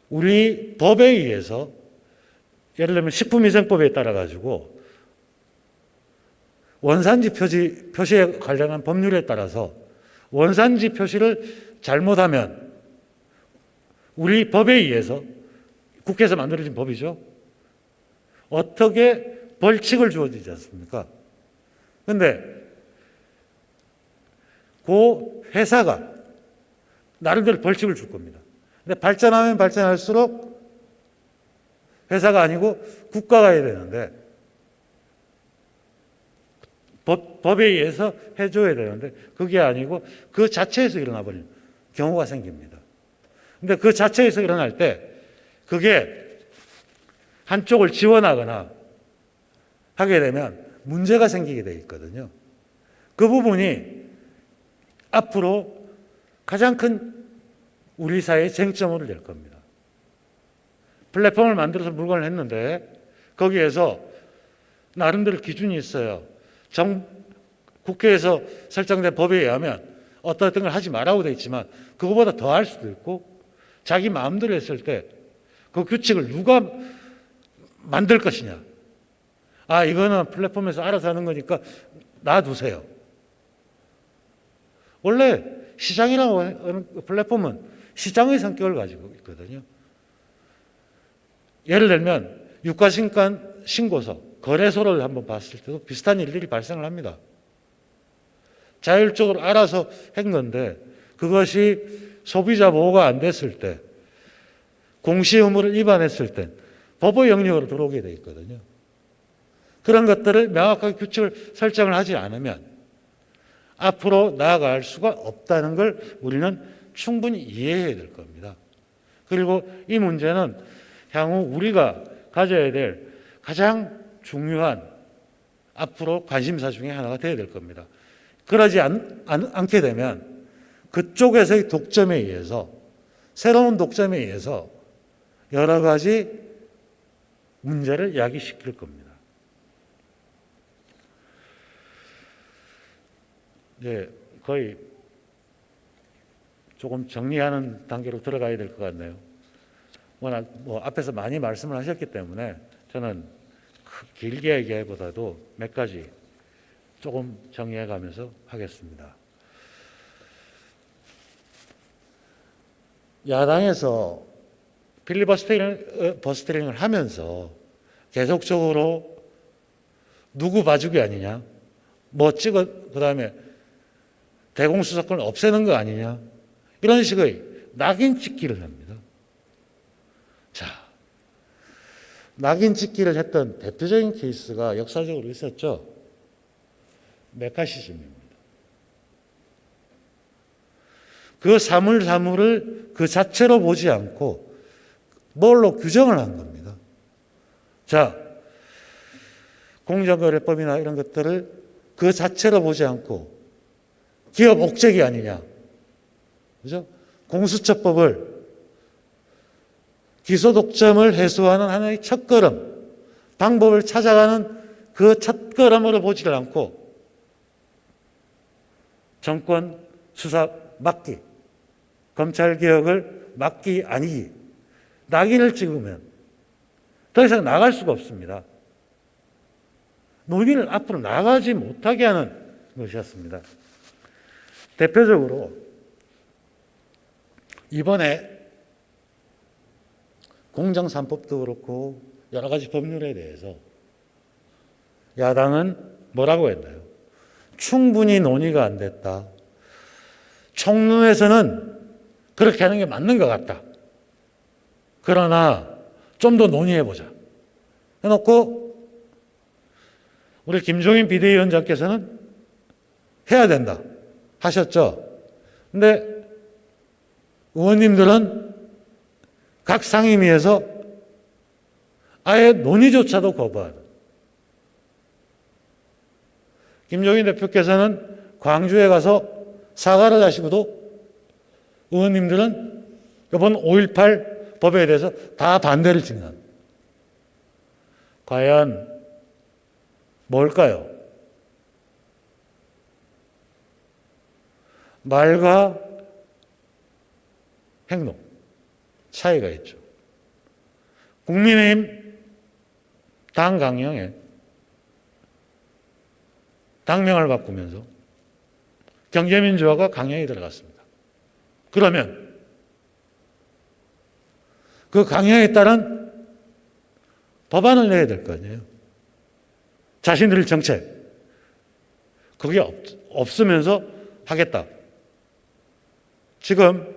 우리 법에 의해서 예를 들면 식품위생법에 따라 가지고 원산지 표시에 관련한 법률에 따라서 원산지 표시를 잘못하면 우리 법에 의해서 국회에서 만들어진 법이죠. 어떻게 벌칙을 주어지지 않습니까? 그런데 그 회사가 나름대로 벌칙을 줄 겁니다. 근데 발전하면 발전할수록 회사가 아니고 국가가 해야 되는데 법에 의해서 해줘야 되는데 그게 아니고 그 자체에서 일어나 버리는 경우가 생깁니다. 근데 그 자체에서 일어날 때 그게 한쪽을 지원하거나 하게 되면 문제가 생기게 돼 있거든요. 그 부분이 앞으로 가장 큰 우리 사회의 쟁점으로 될 겁니다. 플랫폼을 만들어서 물건을 했는데 거기에서 나름대로 기준이 있어요. 국회에서 설정된 법에 의하면 어떤 걸 하지 말라고 되어 있지만 그거보다 더 할 수도 있고 자기 마음대로 했을 때 그 규칙을 누가 만들 것이냐. 이거는 플랫폼에서 알아서 하는 거니까 놔두세요. 원래 시장이라고 하는 플랫폼은 시장의 성격을 가지고 있거든요. 예를 들면 유가신간 신고서, 거래소를 한번 봤을 때도 비슷한 일들이 발생을 합니다. 자율적으로 알아서 한 건데 그것이 소비자 보호가 안 됐을 때, 공시 의무를 위반했을 때 법의 영역으로 들어오게 돼 있거든요. 그런 것들을 명확하게 규칙을 설정을 하지 않으면 앞으로 나아갈 수가 없다는 걸 우리는 충분히 이해해야 될 겁니다. 그리고 이 문제는 향후 우리가 가져야 될 가장 중요한 앞으로 관심사 중에 하나가 되어야 될 겁니다. 그러지 않게 되면 그쪽에서의 독점에 의해서, 새로운 독점에 의해서 여러 가지 문제를 야기시킬 겁니다. 이제 거의 조금 정리하는 단계로 들어가야 될 것 같네요. 워낙 앞에서 많이 말씀을 하셨기 때문에 저는 길게 얘기하기보다도 몇 가지 조금 정리해 가면서 하겠습니다. 야당에서 필리버스터링을 하면서 계속적으로 누구 봐주기 아니냐, 그다음에 대공수사권을 없애는 거 아니냐, 이런 식의 낙인 찍기를 합니다. 자, 낙인 찍기를 했던 대표적인 케이스가 역사적으로 있었죠. 메카시즘입니다. 그 사물을 그 자체로 보지 않고 뭘로 규정을 한 겁니다. 자, 공정거래법이나 이런 것들을 그 자체로 보지 않고 기업 옥죄기 아니냐, 그죠? 공수처법을 기소독점을 해소하는 하나의 첫걸음, 방법을 찾아가는 그 첫걸음으로 보지를 않고 정권 수사 막기, 검찰개혁을 막기 아니기, 낙인을 찍으면 더 이상 나갈 수가 없습니다. 논의를 앞으로 나가지 못하게 하는 것이었습니다. 대표적으로 이번에 공정산법도 그렇고 여러 가지 법률에 대해서 야당은 뭐라고 했나요? 충분히 논의가 안 됐다. 총론에서는 그렇게 하는 게 맞는 것 같다. 그러나 좀 더 논의해보자 해놓고 우리 김종인 비대위원장께서는 해야 된다 하셨죠. 근데 의원님들은 각 상임위에서 아예 논의조차도 거부하는, 김종인 대표께서는 광주에 가서 사과를 하시고도 의원님들은 이번 5.18 법에 대해서 다 반대를 증언한. 과연 뭘까요? 말과 행동 차이가 있죠. 국민의힘 당 강령에 당명을 바꾸면서 경제민주화가 강령이 들어갔습니다. 그러면 그 강령에 따른 법안을 내야 될 거 아니에요. 자신들 정책 그게 없으면서 하겠다. 지금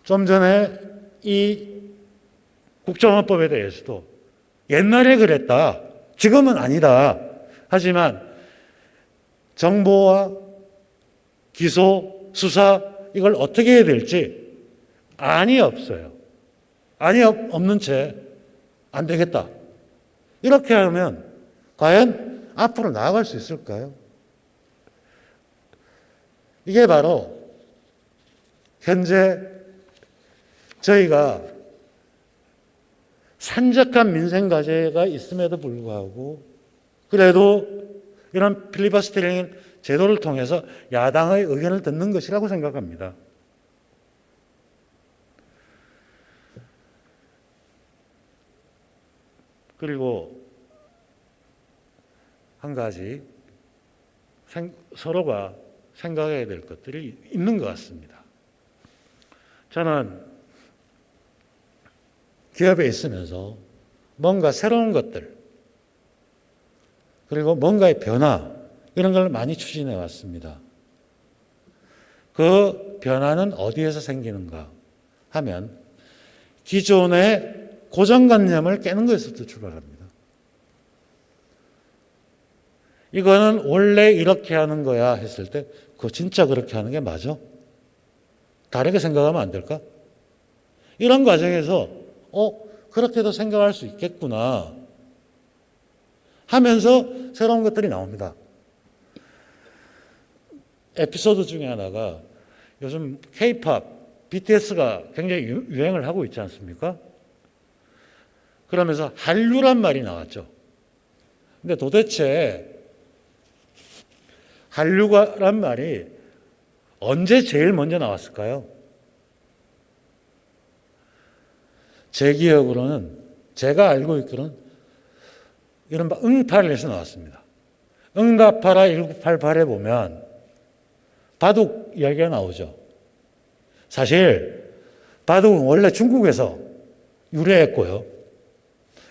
좀 전에 이 국정원법에 대해서도 옛날에 그랬다, 지금은 아니다. 하지만 정보와 기소, 수사 이걸 어떻게 해야 될지 안이 없어요. 안이 없는 채 안 되겠다. 이렇게 하면 과연 앞으로 나아갈 수 있을까요? 이게 바로 현재 저희가 산적한 민생 과제가 있음에도 불구하고 그래도 이런 필리버스터링 제도를 통해서 야당의 의견을 듣는 것이라고 생각합니다. 그리고 한 가지 서로가 생각해야 될 것들이 있는 것 같습니다. 저는 기업에 있으면서 뭔가 새로운 것들 그리고 뭔가의 변화 이런 걸 많이 추진해 왔습니다. 그 변화는 어디에서 생기는가 하면 기존의 고정관념을 깨는 것에서부터 출발합니다. 이거는 원래 이렇게 하는 거야 했을 때 그거 진짜 그렇게 하는 게 맞아? 다르게 생각하면 안 될까? 이런 과정에서 그렇게도 생각할 수 있겠구나 하면서 새로운 것들이 나옵니다. 에피소드 중에 하나가 요즘 K-팝, BTS가 굉장히 유행을 하고 있지 않습니까? 그러면서 한류란 말이 나왔죠. 근데 도대체 한류란 말이 언제 제일 먼저 나왔을까요? 제 기억으로는, 제가 알고 있기로는 이른바 응팔에서 나왔습니다. 응답하라 1988에 보면 바둑 이야기가 나오죠. 사실 바둑은 원래 중국에서 유래했고요.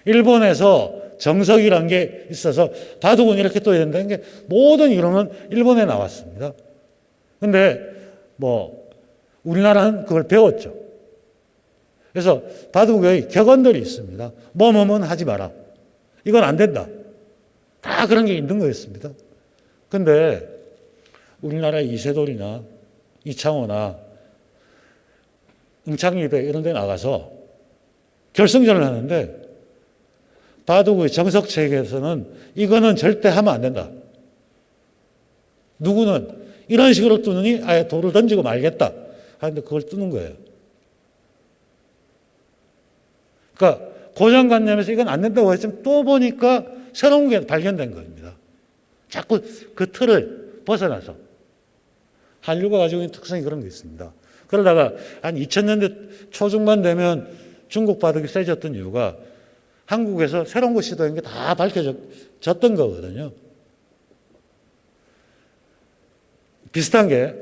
일본에서 정석이라는 게 있어서 바둑은 이렇게 또 된다는 게 모든 이론은 일본에 나왔습니다. 근데 우리나라는 그걸 배웠죠. 그래서 바둑의 격언들이 있습니다. 뭐뭐뭐 하지 마라. 이건 안 된다. 다 그런 게 있는 거였습니다. 근데 우리나라 이세돌이나 이창호나 응창리배 이런 데 나가서 결승전을 하는데 바둑의 정석 체계에서는 이거는 절대 하면 안 된다. 누구는 이런 식으로 뜨느니 아예 돌을 던지고 말겠다 하는데 그걸 뜨는 거예요. 그러니까 고정관념에서 이건 안 된다고 했지만 또 보니까 새로운 게 발견된 겁니다. 자꾸 그 틀을 벗어나서. 한류가 가지고 있는 특성이 그런 게 있습니다. 그러다가 한 2000년대 초중반 되면 중국 바둑이 세졌던 이유가 한국에서 새로운 거 시도한 게 다 밝혀졌던 거거든요. 비슷한 게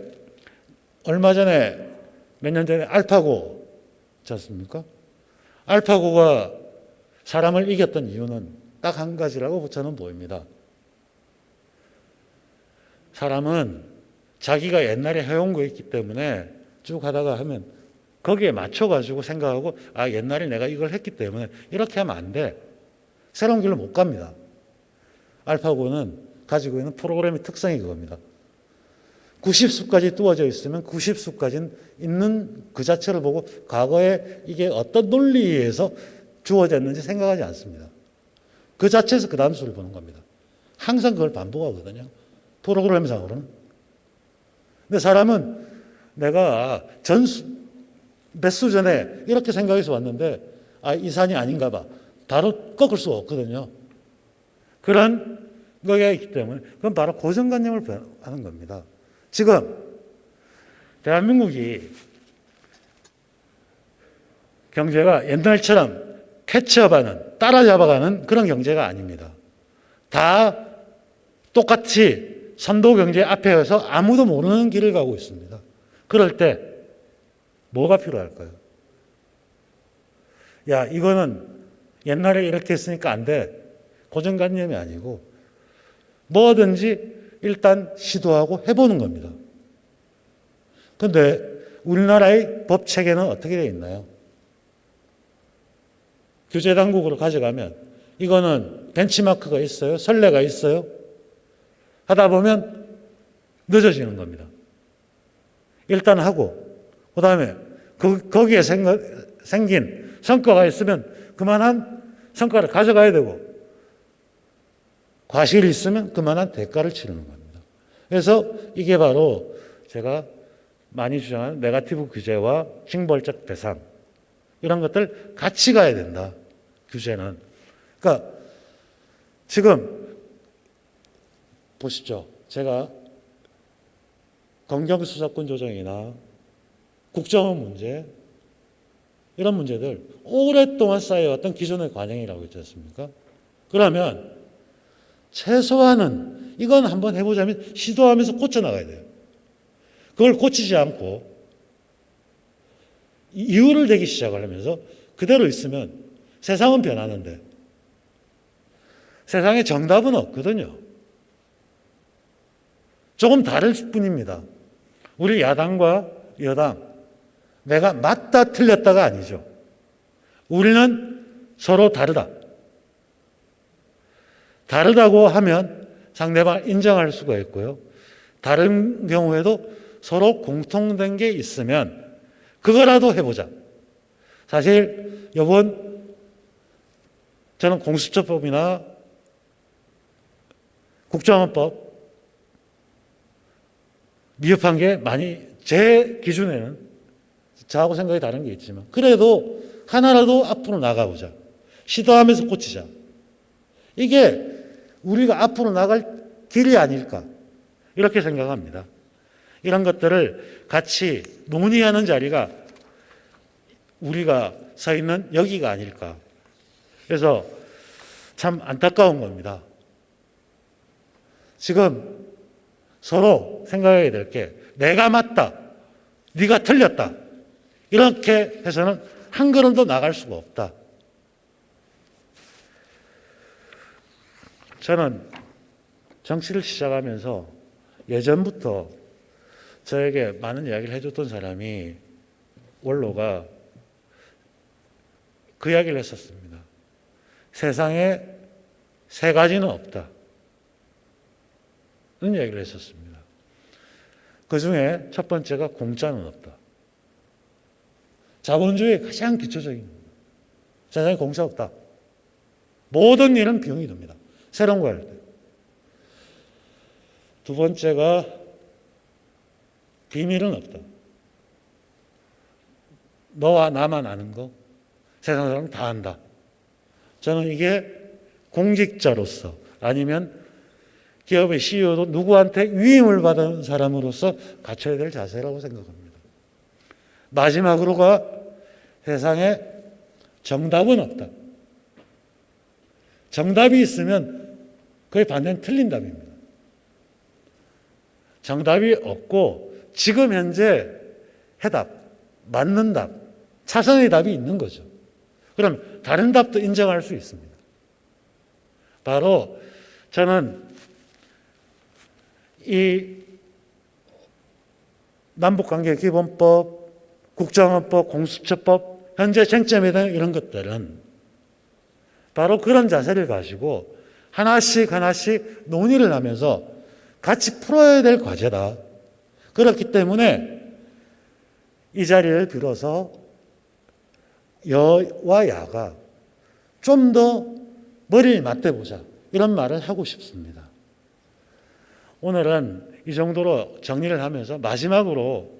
얼마 전에 몇 년 전에 알파고 있지 않습니까? 알파고가 사람을 이겼던 이유는 딱 한 가지라고 저는 보입니다. 사람은 자기가 옛날에 해온 거 있기 때문에 쭉 하다가 하면 거기에 맞춰가지고 생각하고 옛날에 내가 이걸 했기 때문에 이렇게 하면 안 돼. 새로운 길로 못 갑니다. 알파고는 가지고 있는 프로그램의 특성이 그겁니다. 90수까지 뚜어져 있으면 90수까지는 있는 그 자체를 보고 과거에 이게 어떤 논리에서 주어졌는지 생각하지 않습니다. 그 자체에서 그 다음 수를 보는 겁니다. 항상 그걸 반복하거든요. 프로그램상으로는. 근데 사람은 내가 몇 수 전에 이렇게 생각해서 왔는데 이 산이 아닌가 봐. 바로 꺾을 수가 없거든요. 그런 거가 있기 때문에 그건 바로 고정관념을 하는 겁니다. 지금 대한민국이 경제가 옛날처럼 캐치업하는, 따라잡아가는 그런 경제가 아닙니다. 다 똑같이 선도 경제 앞에서 아무도 모르는 길을 가고 있습니다. 그럴 때 뭐가 필요할까요? 이거는 옛날에 이렇게 했으니까 안 돼. 고정관념이 아니고 뭐든지 일단 시도하고 해보는 겁니다. 그런데 우리나라의 법 체계는 어떻게 되어 있나요? 규제 당국으로 가져가면 이거는 벤치마크가 있어요? 선례가 있어요? 하다 보면 늦어지는 겁니다. 일단 하고 그 다음에 거기에 생긴 성과가 있으면 그만한 성과를 가져가야 되고 과실이 있으면 그만한 대가를 치르는 겁니다. 그래서 이게 바로 제가 많이 주장하는 네거티브 규제와 징벌적 배상 이런 것들 같이 가야 된다. 규제는. 그러니까 지금 보시죠. 제가 검경수사권 조정이나 국정원 문제 이런 문제들 오랫동안 쌓여왔던 기존의 관행이라고 했지 않습니까? 그러면 최소한은 이건 한번 해보자면 시도하면서 고쳐나가야 돼요. 그걸 고치지 않고 이유를 대기 시작을 하면서 그대로 있으면 세상은 변하는데 세상에 정답은 없거든요. 조금 다를 뿐입니다. 우리 야당과 여당 내가 맞다 틀렸다가 아니죠. 우리는 서로 다르다. 다르다고 하면 상대방을 인정할 수가 있고요. 다른 경우에도 서로 공통된 게 있으면 그거라도 해보자. 사실 이번 저는 공수처법이나 국정원법 미흡한 게 많이 제 기준에는 저하고 생각이 다른 게 있지만 그래도 하나라도 앞으로 나가보자. 시도하면서 고치자. 이게 우리가 앞으로 나갈 길이 아닐까 이렇게 생각합니다. 이런 것들을 같이 논의하는 자리가 우리가 서 있는 여기가 아닐까. 그래서 참 안타까운 겁니다. 지금 서로 생각해야 될 게 내가 맞다, 네가 틀렸다 이렇게 해서는 한 걸음도 나갈 수가 없다. 저는 정치를 시작하면서 예전부터 저에게 많은 이야기를 해줬던 사람이 원로가 그 이야기를 했었습니다. 세상에 세 가지는 없다. 이런 이야기를 했었습니다. 그 중에 첫 번째가 공짜는 없다. 자본주의의 가장 기초적인 겁니다. 세상에 공짜 없다. 모든 일은 비용이 듭니다. 새로운 거 할 때. 두 번째가 비밀은 없다. 너와 나만 아는 거 세상 사람 다 안다. 저는 이게 공직자로서 아니면 기업의 CEO도 누구한테 위임을 받은 사람으로서 갖춰야 될 자세라고 생각합니다. 마지막으로가 세상에 정답은 없다. 정답이 있으면 그의 반대는 틀린 답입니다. 정답이 없고 지금 현재 해답, 맞는 답, 차선의 답이 있는 거죠. 그럼 다른 답도 인정할 수 있습니다. 바로 저는 이 남북관계기본법, 국정원법, 공수처법, 현재 쟁점에 대한 이런 것들은 바로 그런 자세를 가지고 하나씩 하나씩 논의를 하면서 같이 풀어야 될 과제다. 그렇기 때문에 이 자리를 빌어서 여와 야가 좀 더 머리를 맞대보자. 이런 말을 하고 싶습니다. 오늘은 이 정도로 정리를 하면서 마지막으로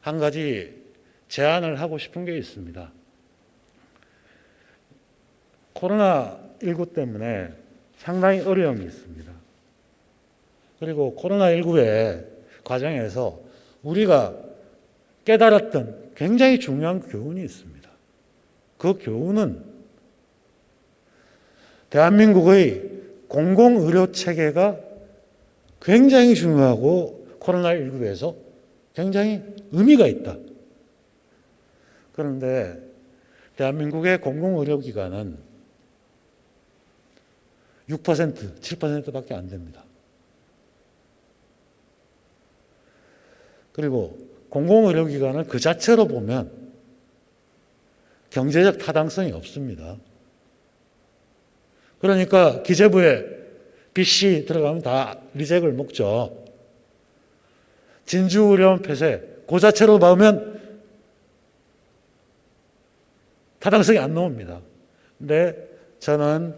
한 가지 제안을 하고 싶은 게 있습니다. 코로나19 때문에 상당히 어려움이 있습니다. 그리고 코로나19의 과정에서 우리가 깨달았던 굉장히 중요한 교훈이 있습니다. 그 교훈은 대한민국의 공공의료 체계가 굉장히 중요하고 코로나19에서 굉장히 의미가 있다. 그런데 대한민국의 공공의료기관은 6%, 7%밖에 안 됩니다. 그리고 공공의료기관을 그 자체로 보면 경제적 타당성이 없습니다. 그러니까 기재부에 빚이 들어가면 다 리젝을 먹죠. 진주의료원 폐쇄, 그 자체로 보면 타당성이 안 나옵니다. 근데 저는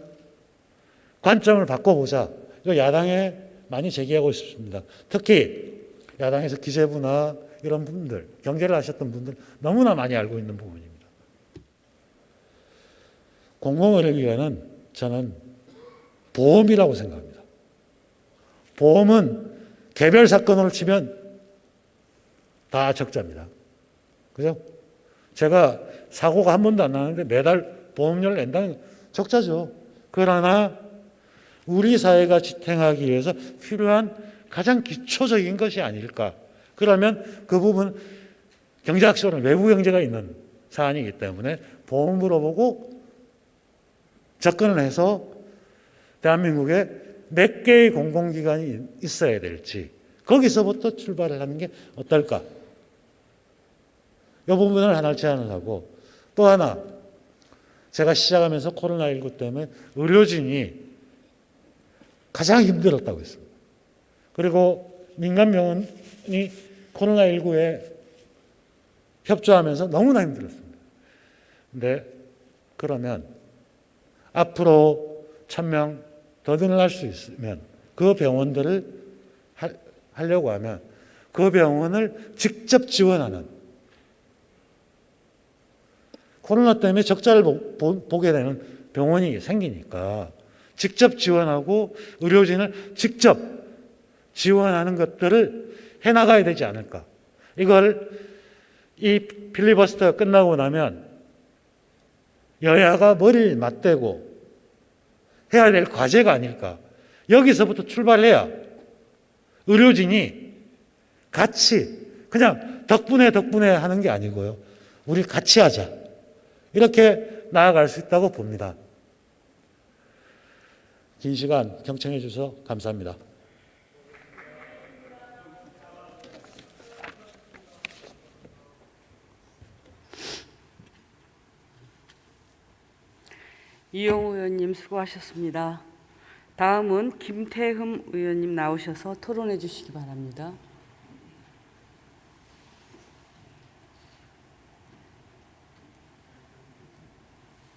관점을 바꿔보자. 이거 야당에 많이 제기하고 싶습니다. 특히 야당에서 기재부나 이런 분들, 경제를 하셨던 분들 너무나 많이 알고 있는 부분입니다. 공공의료기관은 저는 보험이라고 생각합니다. 보험은 개별 사건으로 치면 다 적자입니다. 그죠? 제가 사고가 한 번도 안 나는데 매달 보험료를 낸다는 건 적자죠. 그러나 우리 사회가 지탱하기 위해서 필요한 가장 기초적인 것이 아닐까. 그러면 그 부분 경제학적으로 외부 경제가 있는 사안이기 때문에 보험으로 보고 접근을 해서 대한민국에 몇 개의 공공기관이 있어야 될지 거기서부터 출발을 하는 게 어떨까. 이 부분을 하나 제안을 하고 또 하나 제가 시작하면서 코로나19 때문에 의료진이 가장 힘들었다고 했습니다. 그리고 민간병원이 코로나19에 협조하면서 너무나 힘들었습니다. 근데 그러면 앞으로 1,000명 더 늘어날 수 있으면 그 병원들을 하려고 하면 그 병원을 직접 지원하는, 코로나 때문에 적자를 보게 되는 병원이 생기니까 직접 지원하고 의료진을 직접 지원하는 것들을 해나가야 되지 않을까. 이걸 이 필리버스터가 끝나고 나면 여야가 머리를 맞대고 해야 될 과제가 아닐까. 여기서부터 출발해야 의료진이 같이 그냥 덕분에 하는 게 아니고요. 우리 같이 하자. 이렇게 나아갈 수 있다고 봅니다. 긴 시간 경청해 주셔서 감사합니다. 이용우 의원님 수고하셨습니다. 다음은 김태흠 의원님 나오셔서 토론해 주시기 바랍니다.